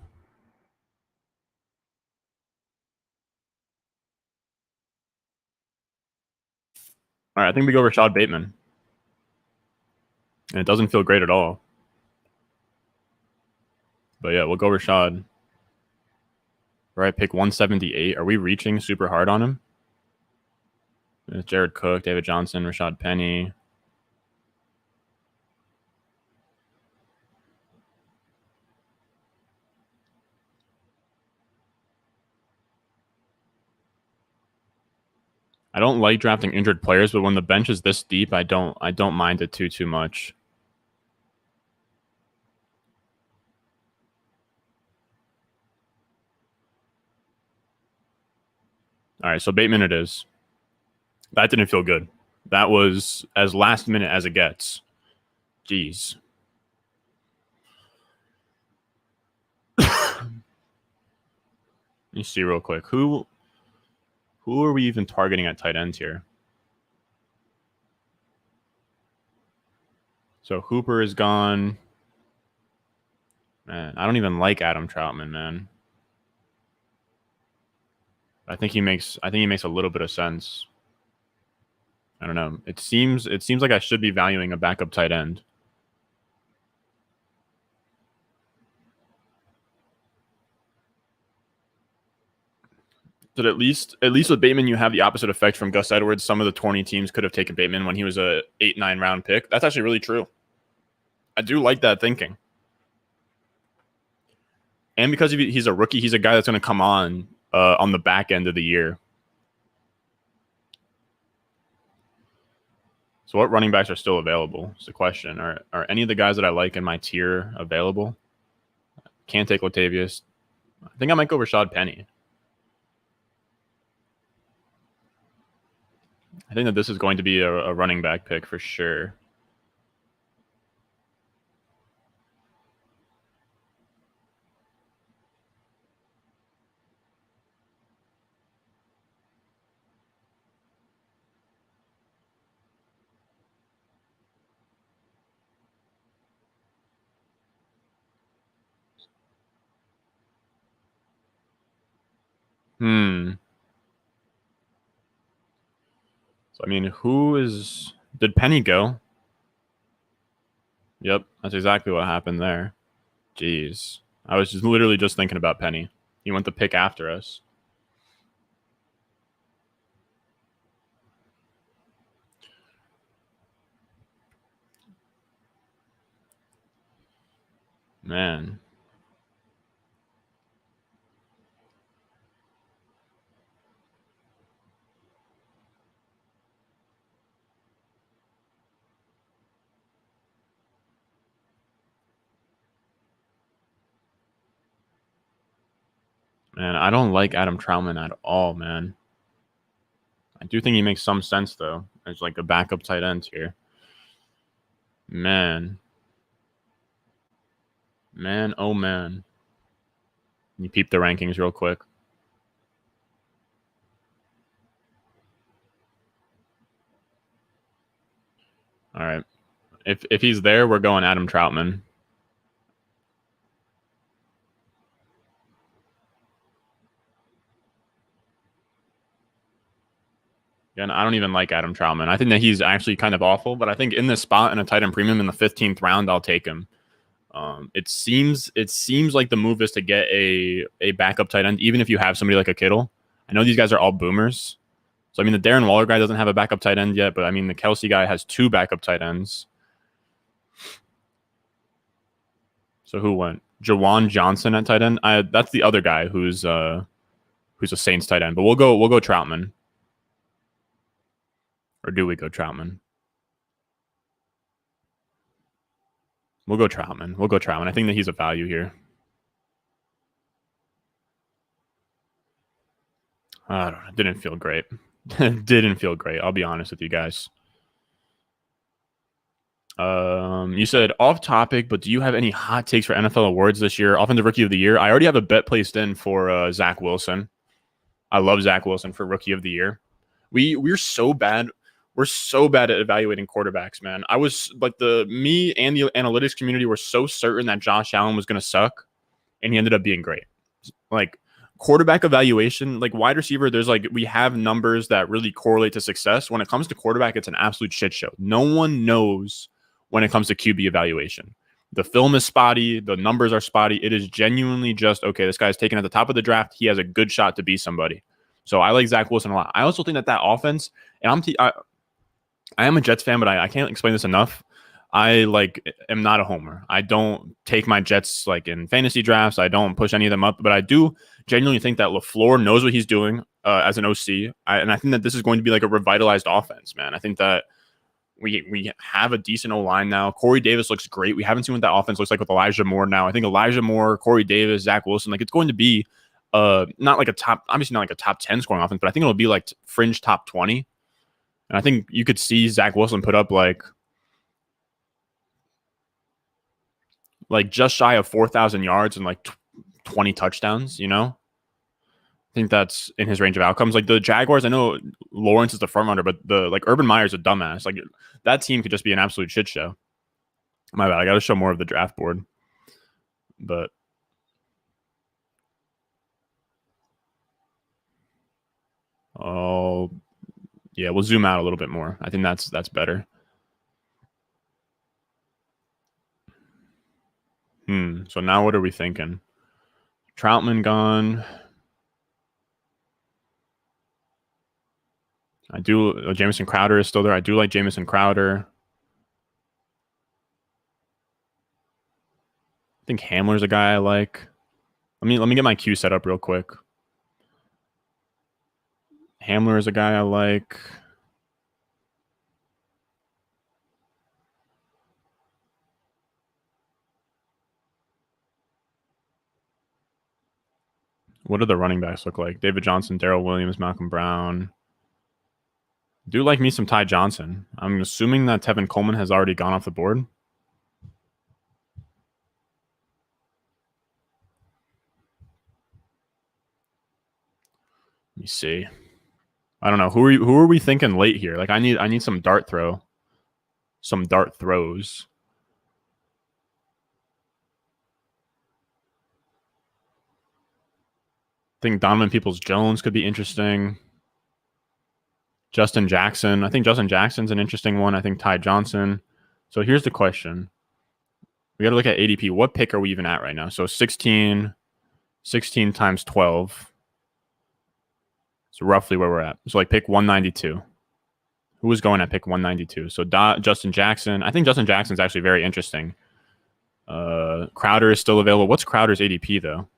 All right, I think we go Rashad Bateman. And it doesn't feel great at all. But yeah, we'll go Rashad. Right, pick 178. Are we reaching super hard on him? It's Jared Cook, David Johnson, Rashad Penny. I don't like drafting injured players, but when the bench is this deep, I don't mind it too much. All right, so Bateman it is. That didn't feel good. That was as last minute as it gets. Jeez. Let me see real quick. Who are we even targeting at tight ends here? So Hooper is gone. Man, I don't even like Adam Troutman, man. I think he makes a little bit of sense. I don't know. It seems like I should be valuing a backup tight end. But at least with Bateman, you have the opposite effect from Gus Edwards. Some of the 20 teams could have taken Bateman when he was a 8-9 round pick. That's actually really true. I do like that thinking. And because he's a rookie, he's a guy that's going to come on the back end of the year. So what running backs are still available? Is the question. Are any of the guys that I like in my tier available? Can't take Latavius. I think I might go Rashad Penny. I think that this is going to be a running back pick for sure. So, I mean, did Penny go? Yep, that's exactly what happened there. Jeez. I was just literally just thinking about Penny. He went the pick after us. Man. Man, I don't like Adam Trautman at all, man. I do think he makes some sense, though, as like a backup tight end here. Man. Man, oh man. You peep the rankings real quick. All right. If he's there, we're going Adam Trautman. And I don't even like Adam Trautman. I think that he's actually kind of awful, but I think in this spot in a tight end premium in the 15th round, I'll take him. It seems like the move is to get a backup tight end, even if you have somebody like a Kittle. I know these guys are all boomers. So, I mean, the Darren Waller guy doesn't have a backup tight end yet, but I mean, the Kelsey guy has 2 backup tight ends. So who went? Jawan Johnson at tight end. That's the other guy who's a Saints tight end. But we'll go Trautman. Or do we go Trautman? We'll go Trautman. I think that he's a value here. I don't know. It didn't feel great. Didn't feel great. I'll be honest with you guys. You said off topic, but do you have any hot takes for NFL awards this year? Offensive Rookie of the Year. I already have a bet placed in for Zach Wilson. I love Zach Wilson for Rookie of the Year. We're so bad. We're so bad at evaluating quarterbacks, man. I was like me and the analytics community were so certain that Josh Allen was going to suck, and he ended up being great. Like quarterback evaluation, like wide receiver, there's like we have numbers that really correlate to success. When it comes to quarterback, it's an absolute shit show. No one knows when it comes to QB evaluation. The film is spotty. The numbers are spotty. It is genuinely just, okay, this guy's taken at the top of the draft. He has a good shot to be somebody. So I like Zach Wilson a lot. I also think that offense, and I am a Jets fan, but I can't explain this enough. I am not a homer. I don't take my Jets like in fantasy drafts. I don't push any of them up, but I do genuinely think that LaFleur knows what he's doing as an OC. And I think that this is going to be like a revitalized offense, man. I think that we have a decent O-line now. Corey Davis looks great. We haven't seen what that offense looks like with Elijah Moore now. I think Elijah Moore, Corey Davis, Zach Wilson, like it's going to be not like obviously not like a top 10 scoring offense, but I think it'll be like fringe top 20. And I think you could see Zach Wilson put up like just shy of 4,000 yards and like 20 touchdowns, you know? I think that's in his range of outcomes. Like the Jaguars, I know Lawrence is the front runner, but Urban Meyer's a dumbass. Like that team could just be an absolute shit show. My bad. I got to show more of the draft board. But oh, yeah, we'll zoom out a little bit more. I think that's better. So now what are we thinking? Trautman gone. Jameson Crowder is still there. I do like Jameson Crowder. I think Hamler's a guy I like. Let me get my queue set up real quick. Hamler is a guy I like. What do the running backs look like? David Johnson, Darrell Williams, Malcolm Brown. Do like me some Ty Johnson. I'm assuming that Tevin Coleman has already gone off the board. Let me see. I don't know. Who are we thinking late here? Like I need some dart throws. I think Donovan Peoples-Jones could be interesting. Justin Jackson. I think Justin Jackson's an interesting one. I think Ty Johnson. So here's the question. We got to look at ADP. What pick are we even at right now? So 16 times 12. So roughly where we're at. So like pick 192. Who was going at pick 192? So Justin Jackson. I think Justin Jackson's actually very interesting. Crowder is still available. What's Crowder's ADP though?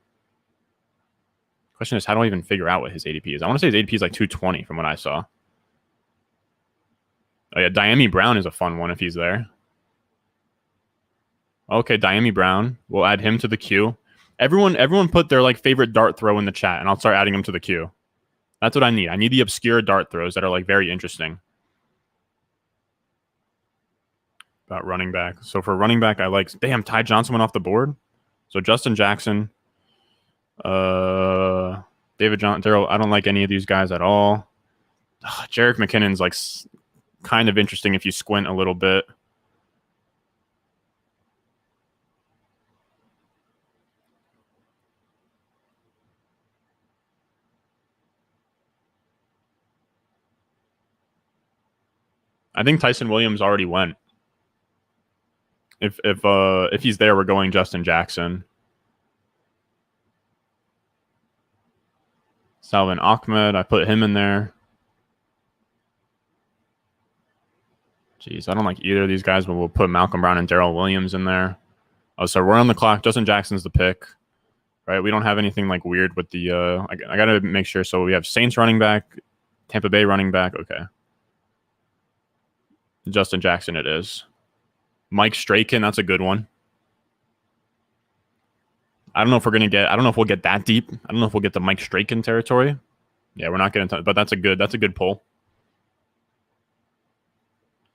Question is, how do I even figure out what his ADP is? I want to say his ADP is like 220 from what I saw. Oh yeah, Diami Brown is a fun one if he's there. Okay, Diami Brown. We'll add him to the queue. Everyone put their like favorite dart throw in the chat, and I'll start adding them to the queue. That's what I need. I need the obscure dart throws that are like very interesting. About running back. So for running back, I like. Damn, Ty Johnson went off the board. So Justin Jackson, David John, Daryl. I don't like any of these guys at all. Jerick McKinnon's like kind of interesting if you squint a little bit. I think Tyson Williams already went. If he's there, we're going Justin Jackson. Salvin Ahmed, I put him in there. Jeez, I don't like either of these guys, but we'll put Malcolm Brown and Darrell Williams in there. Oh, so we're on the clock. Justin Jackson's the pick, right? We don't have anything like weird with the. I got to make sure. So we have Saints running back, Tampa Bay running back. Okay, Justin Jackson it is. Mike Straken, that's a good one. I don't know if we're gonna get. I don't know if we'll get that deep. I don't know if we'll get the Mike Straken territory. Yeah, we're not getting. But that's a good pull.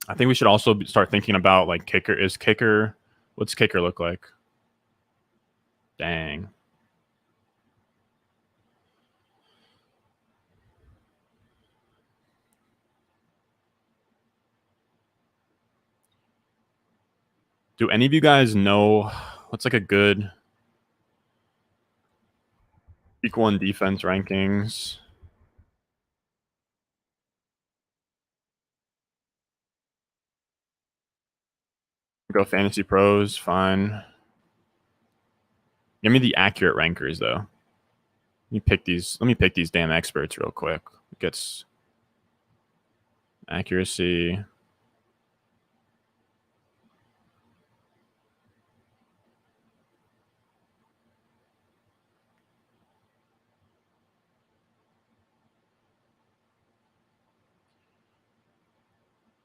I think we should also start thinking about like kicker. What's kicker look like? Dang. Do any of you guys know what's like a good week 1 defense rankings? Go Fantasy Pros, fine. Give me the accurate rankers though. Let me pick these damn experts real quick. It gets accuracy.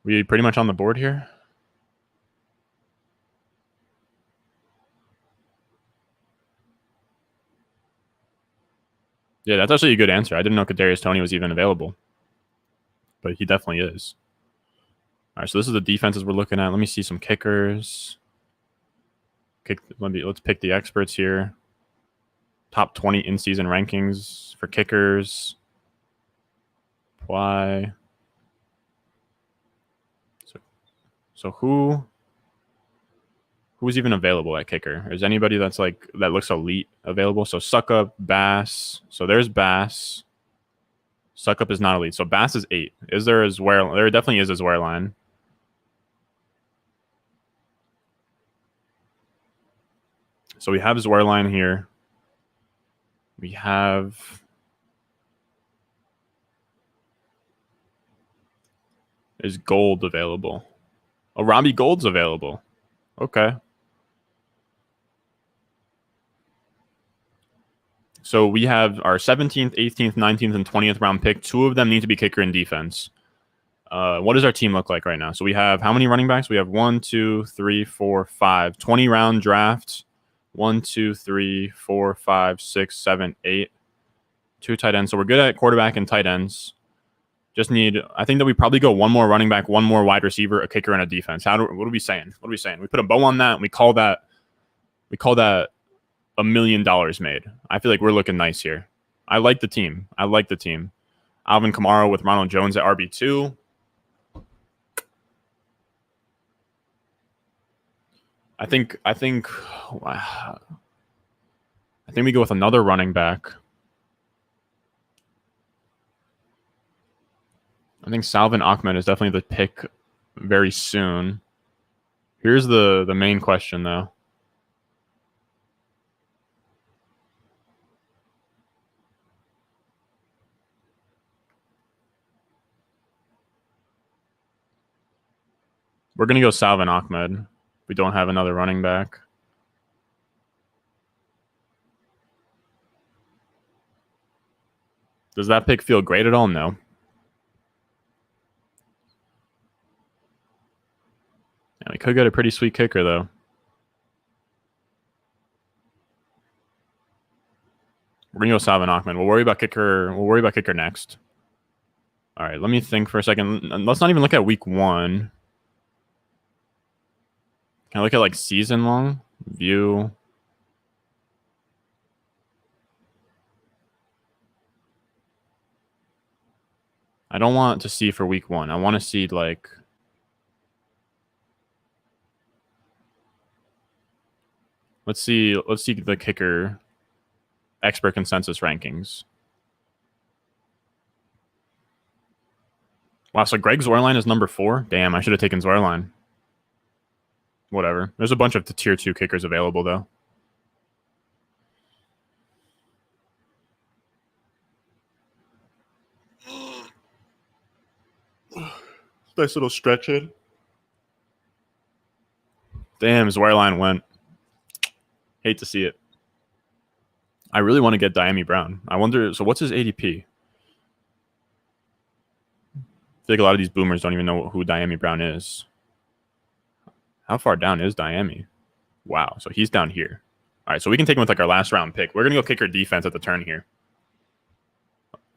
We pretty much on the board here. Yeah, that's actually a good answer. I didn't know Kadarius Toney was even available, but he definitely is. All right, so this is the defenses we're looking at. Let me see some kickers. Let's pick the experts here. Top 20 in-season rankings for kickers. Why? So who's even available at kicker? Is anybody that looks elite available? So Suckup, Bass. So there's Bass. Suckup is not elite. So Bass is 8. Is there a Zwer? There definitely is a Zwer line. So we have Zwer line here. We have is Gold available? Oh, Robbie Gold's available. Okay. So we have our 17th, 18th, 19th, and 20th round pick. 2 of them need to be kicker and defense. What does our team look like right now? So we have how many running backs? We have 1, 2, 3, 4, 5. 20 round draft. 1, 2, 3, 4, 5, 6, 7, 8. 2 tight ends. So we're good at quarterback and tight ends. I think that we probably go 1 more running back, 1 more wide receiver, a kicker, and a defense. What are we saying? We put a bow on that and we call that $1 million made. I feel like we're looking nice here. I like the team. Alvin Kamara with Ronald Jones at RB2. I think we go with another running back. I think Salvin Ahmed is definitely the pick very soon. Here's the main question, though. We're going to go Salvin Ahmed. We don't have another running back. Does that pick feel great at all? No. And we could get a pretty sweet kicker, though. We're gonna go Salvin Ahmed. We'll worry about kicker. We'll worry about kicker next. All right, let me think for a second. Let's not even look at week 1. Can I look at like season long view? I don't want to see for week 1. I want to see like. Let's see the kicker expert consensus rankings. Wow, so Greg Zuerlein is number 4. Damn, I should have taken Zuerlein. Whatever. There's a bunch of tier 2 kickers available though. Nice little stretch in. Damn, Zuerlein went. Hate to see it. I really want to get Diami Brown. I wonder, so what's his ADP? I feel like a lot of these boomers don't even know who Diami Brown is. How far down is Diami? Wow, so he's down here. All right, so we can take him with like our last round pick. We're going to go kicker defense at the turn here.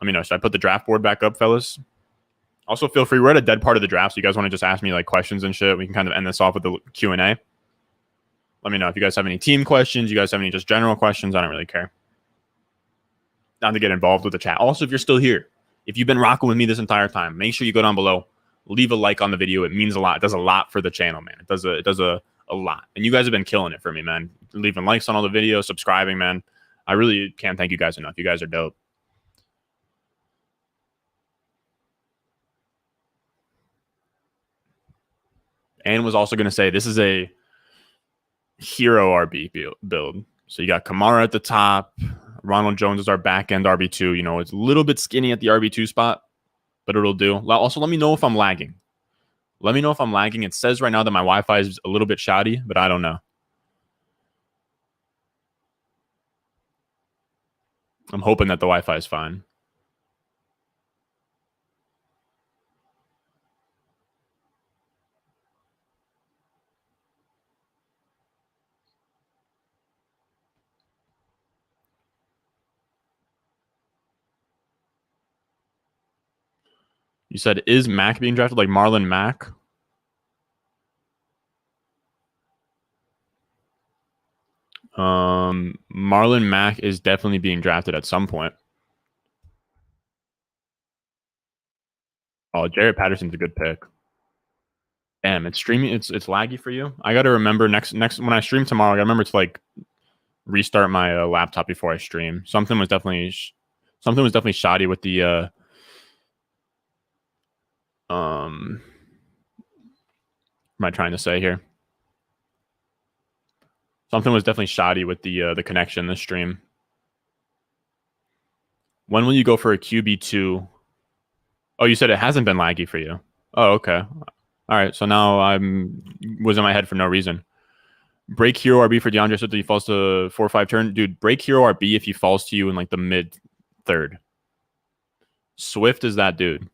Let me know. Should I put the draft board back up, fellas? Also, feel free. We're at a dead part of the draft, so you guys want to just ask me like questions and shit. We can kind of end this off with the Q&A. Let me know if you guys have any team questions. You guys have any just general questions. I don't really care. Down to get involved with the chat. Also, if you're still here, if you've been rocking with me this entire time, make sure you go down below, leave a like on the video. It means a lot. It does a lot for the channel, man. It does a lot. And you guys have been killing it for me, man. Leaving likes on all the videos, subscribing, man. I really can't thank you guys enough. You guys are dope. And was also going to say this is a hero RB build. So you got Kamara at the top. Ronald Jones is our back end RB2. You know, it's a little bit skinny at the RB2 spot, but it'll do. Also, let me know if I'm lagging. Let me know if I'm lagging. It says right now that my Wi-Fi is a little bit shoddy, but I don't know. I'm hoping that the Wi-Fi is fine. You said, is Mack being drafted? Like Marlon Mack? Marlon Mack is definitely being drafted at some point. Oh, Jarrett Patterson's a good pick. Damn, it's streaming. It's laggy for you. I got to remember next when I stream tomorrow. I got to remember to like restart my laptop before I stream. Something was definitely shoddy with the what am I trying to say here? Something was definitely shoddy with the connection this stream. When will you go for a QB2? Oh, you said it hasn't been laggy for you. Oh, okay. All right. So now was in my head for no reason. Break hero RB for DeAndre Swift if he falls to 4-5 turn. Dude, break hero RB if he falls to you in like the mid third. Swift is that dude.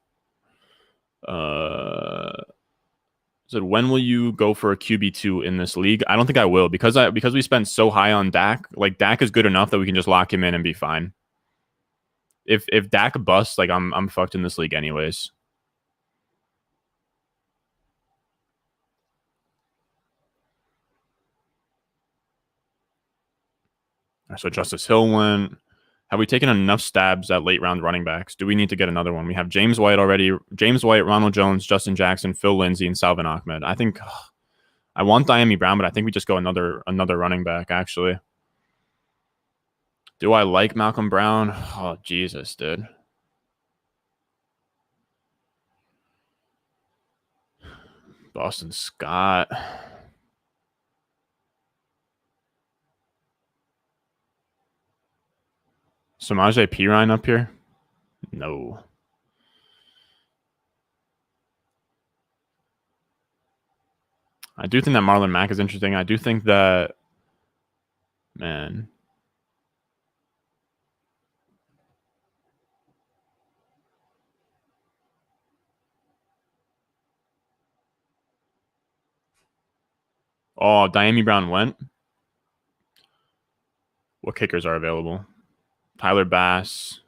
Said, when will you go for a QB2 in this league? I don't think I will because we spent so high on Dak. Like Dak is good enough that we can just lock him in and be fine. If Dak busts, like I'm fucked in this league anyways. So Justice Hill went. Have we taken enough stabs at late round running backs? Do we need to get another one? We have James White already. James White, Ronald Jones, Justin Jackson, Phil Lindsay, and Salvin Ahmed. I think I want Diami Brown, but I think we just go another running back, actually. Do I like Malcolm Brown? Oh, Jesus, dude. Boston Scott. Samaje Perine up here? No. I do think that Marlon Mack is interesting. I do think that, man. Oh, Diami Brown went. What kickers are available? Tyler Bass.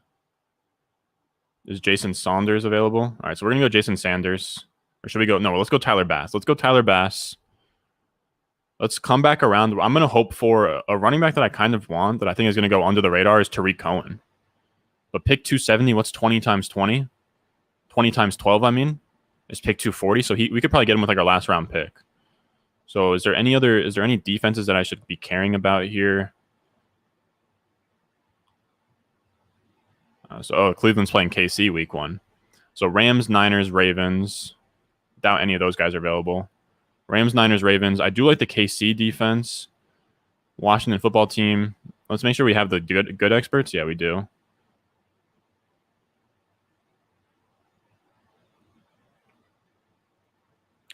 Is Jason Saunders available? All right, so we're going to go Jason Sanders. Or should we go? No, let's go Tyler Bass. Let's go Tyler Bass. Let's come back around. I'm going to hope for a running back that I kind of want that I think is going to go under the radar is Tariq Cohen. But pick 270, what's 20 times 20? 20 times 12, I mean, is pick 240. So we could probably get him with like our last round pick. So is there any defenses that I should be caring about here? Cleveland's playing KC week 1. So Rams, Niners, Ravens. Doubt any of those guys are available. Rams, Niners, Ravens. I do like the KC defense. Washington football team. Let's make sure we have the good experts. Yeah, we do.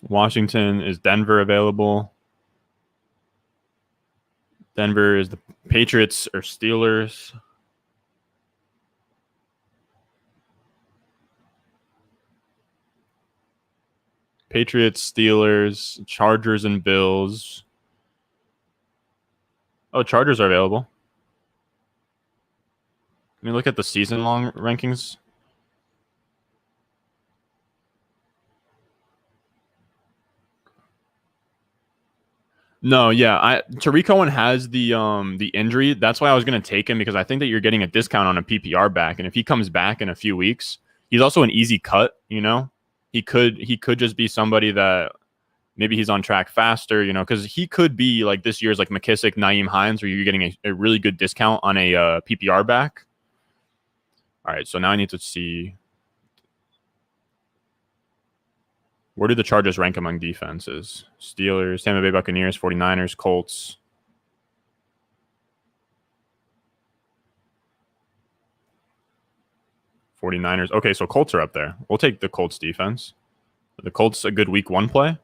Washington, is Denver available? Denver is the Patriots or Steelers. Patriots, Steelers, Chargers, and Bills. Oh, Chargers are available. Let me look at the season-long rankings. No, yeah, Tariq Cohen has the injury. That's why I was going to take him, because I think that you're getting a discount on a PPR back, and if he comes back in a few weeks, he's also an easy cut. You know, he could just be somebody that maybe he's on track faster. You know, because he could be like this year's like McKissick, Nyheim Hines, where you're getting a really good discount on a PPR back. All right, so now I need to see. Where do the Chargers rank among defenses? Steelers, Tampa Bay Buccaneers, 49ers, Colts. '49ers. Okay, so Colts are up there. We'll take the Colts defense. The Colts a good week 1 play?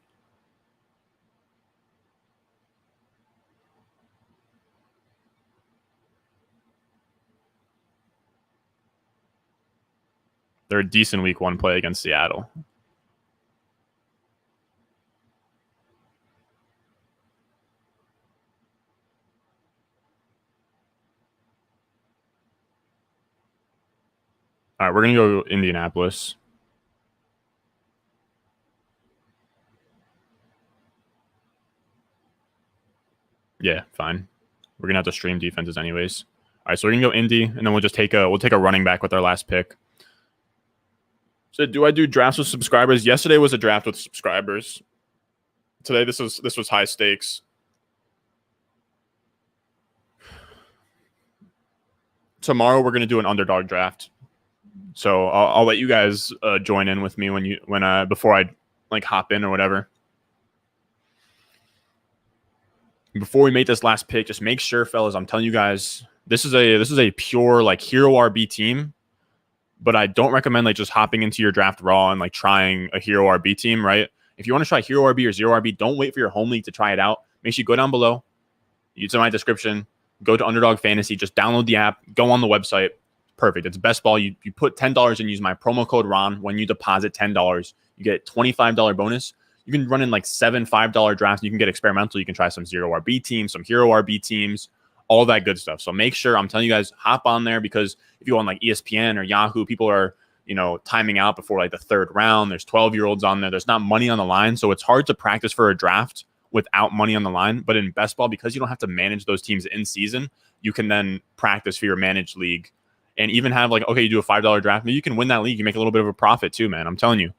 They're a decent week 1 play against Seattle. All right, we're going to go Indianapolis. Yeah, fine. We're going to have to stream defenses anyways. All right, so we're going to go Indy, and then we'll take a running back with our last pick. So do I do drafts with subscribers? Yesterday was a draft with subscribers. Today this was high stakes. Tomorrow we're going to do an underdog draft. So I'll let you guys join in with me before I like hop in or whatever. Before we make this last pick, just make sure, fellas, I'm telling you guys, this is a pure like hero RB team, but I don't recommend like just hopping into your draft raw and like trying a hero RB team, right? If you want to try hero RB or zero RB, don't wait for your home league to try it out. Make sure you go down below. It's in my description. Go to Underdog Fantasy. Just download the app. Go on the website. Perfect. It's best ball. You put $10 and use my promo code Ron. When you deposit $10, you get $25 bonus. You can run in like 7 $5 drafts. You can get experimental. You can try some zero RB teams, some hero RB teams, all that good stuff. So make sure, I'm telling you guys, hop on there, because if you go on like ESPN or Yahoo, people are, timing out before like the 3rd round. There's 12-year-olds on there. There's not money on the line. So it's hard to practice for a draft without money on the line. But in best ball, because you don't have to manage those teams in season, you can then practice for your managed league and even have like, okay, you do a $5 draft. Maybe you can win that league. You make a little bit of a profit too, man. I'm telling you.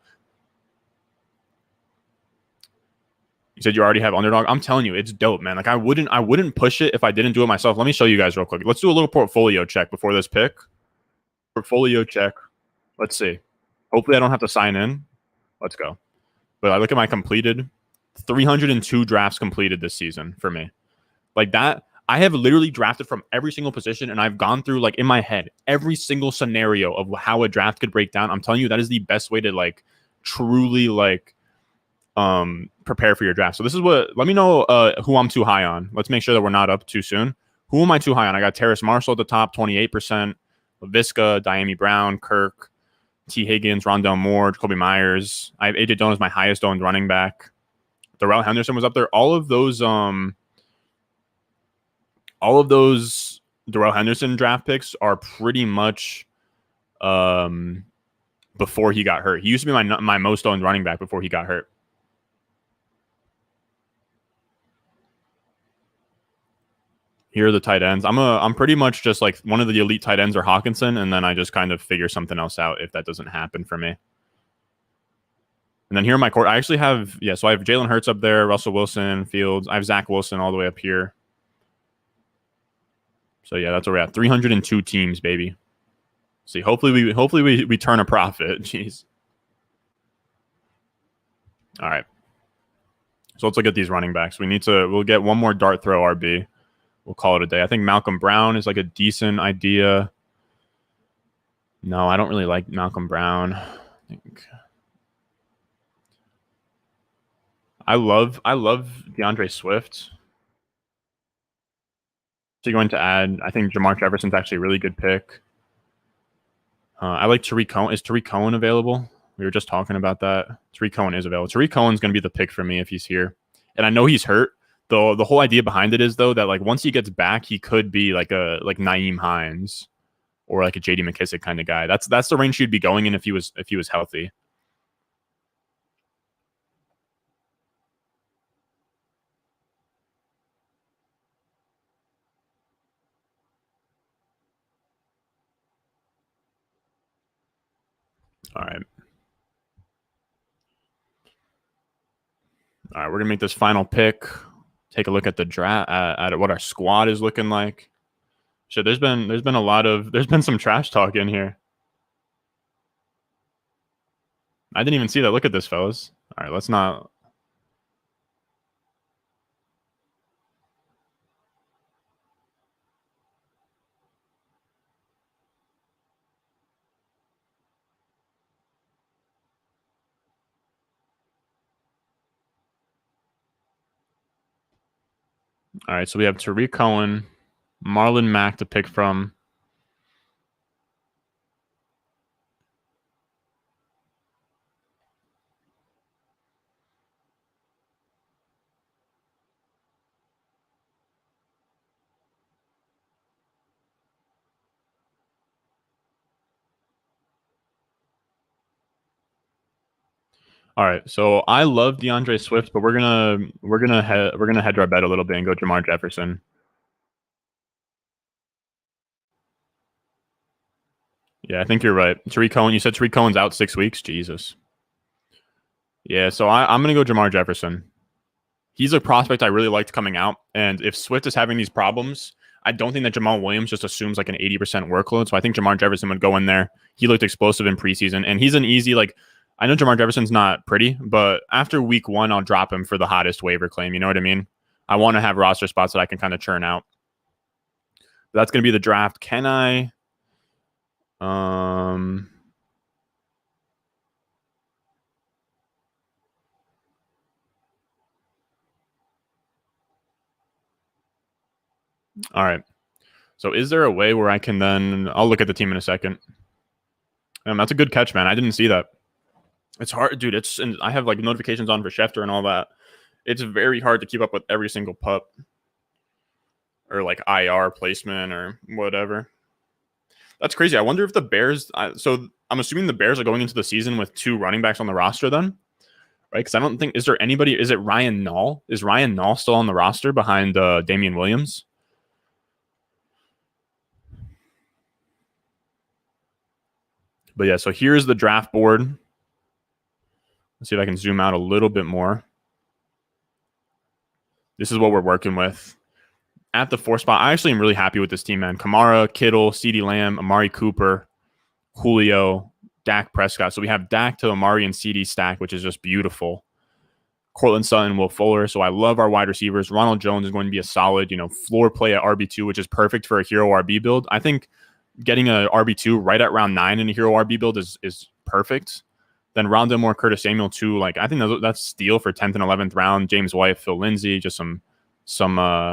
You said you already have underdog. I'm telling you, it's dope, man. Like I wouldn't push it if I didn't do it myself. Let me show you guys real quick. Let's do a little portfolio check before this pick. Portfolio check. Let's see. Hopefully I don't have to sign in. Let's go. But I look at my completed 302 drafts completed this season for me. Like that, I have literally drafted from every single position, and I've gone through like in my head every single scenario of how a draft could break down. I'm telling you, that is the best way to like truly like prepare for your draft. So this is let me know who I'm too high on. Let's make sure that we're not up too soon. Who am I too high on? I got Terrace Marshall at the top, 28%. LaVisca, Diami Brown, Kirk, T. Higgins, Rondell Moore, Jacoby Myers. I have AJ Dillon as my highest owned running back. Darrell Henderson was up there. All of those Darrell Henderson draft picks are pretty much before he got hurt. He used to be my most owned running back before he got hurt. Here are the tight ends. I'm pretty much just like one of the elite tight ends or Hawkinson, and then I just kind of figure something else out if that doesn't happen for me. And then here are my court. I actually have, so I have Jalen Hurts up there, Russell Wilson, Fields. I have Zach Wilson all the way up here. So yeah, that's where we're at. 302 teams, baby. See, hopefully we turn a profit. Jeez. All right. So let's look at these running backs. We'll get one more dart throw RB. We'll call it a day. I think Malcolm Brown is like a decent idea. No, I don't really like Malcolm Brown. I love DeAndre Swift. So you're going to add, I think Jamar Jefferson's actually a really good pick. I like Tariq Cohen. Is Tariq Cohen available? We were just talking about that. Tariq Cohen is available. Tariq Cohen's going to be the pick for me if he's here. And I know he's hurt. Though the whole idea behind it is though that like once he gets back, he could be like Nyheim Hines or like a JD McKissick kind of guy. That's the range he'd be going in if he was healthy. All right. All right, we're gonna make this final pick. Take a look at the draft, at what our squad is looking like. So there's been some trash talk in here. I didn't even see that. Look at this, fellas. All right, let's not. All right, so we have Tariq Cohen, Marlon Mack to pick from. All right, so I love DeAndre Swift, but we're gonna hedge our bet a little bit and go Jamar Jefferson. Yeah, I think you're right. Tariq Cohen. You said Tariq Cohen's out 6 weeks. Jesus. Yeah, so I'm gonna go Jamar Jefferson. He's a prospect I really liked coming out, and if Swift is having these problems, I don't think that Jamal Williams just assumes like an 80% workload. So I think Jamar Jefferson would go in there. He looked explosive in preseason, and he's an easy like. I know Jamar Jefferson's not pretty, but after week 1, I'll drop him for the hottest waiver claim. You know what I mean? I want to have roster spots that I can kind of churn out. That's going to be the draft. Can I? All right. So is there a way where I can then? I'll look at the team in a second. That's a good catch, man. I didn't see that. It's hard, dude. And I have like notifications on for Schefter and all that. It's very hard to keep up with every single pup or like IR placement or whatever. That's crazy. I wonder if the Bears. So I'm assuming the Bears are going into the season with 2 running backs on the roster then, right? Because I don't think, is there anybody? Is it Ryan Nall? Is Ryan Nall still on the roster behind Damian Williams? But yeah, so here's the draft board. Let's see if I can zoom out a little bit more. This is what we're working with. At the 4 spot, I actually am really happy with this team, man. Kamara, Kittle, CeeDee Lamb, Amari Cooper, Julio, Dak Prescott. So we have Dak to Amari and CeeDee stack, which is just beautiful. Colin Sutton, Will Fuller. So I love our wide receivers. Ronald Jones is going to be a solid, floor play at RB2, which is perfect for a hero RB build. I think getting a RB2 right at round 9 in a hero RB build is perfect. Then Rondale Moore, Curtis Samuel too. Like I think that's steal for 10th and 11th round. James White, Phil Lindsay, just some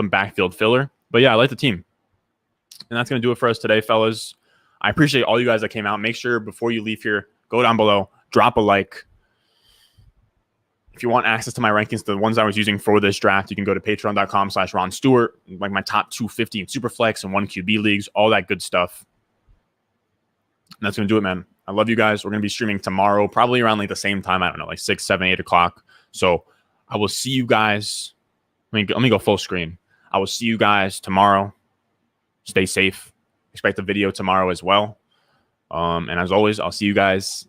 backfield filler. But yeah, I like the team. And that's going to do it for us today, fellas. I appreciate all you guys that came out. Make sure before you leave here, go down below, drop a like. If you want access to my rankings, the ones I was using for this draft, you can go to patreon.com/Ron Stewart, like my top 250 in Superflex and 1 QB leagues, all that good stuff. And that's going to do it, man. I love you guys. We're going to be streaming tomorrow, probably around like the same time. I don't know, like 6, 7, 8 o'clock. So I will see you guys. Let me go full screen. I will see you guys tomorrow. Stay safe. Expect a video tomorrow as well. And as always, I'll see you guys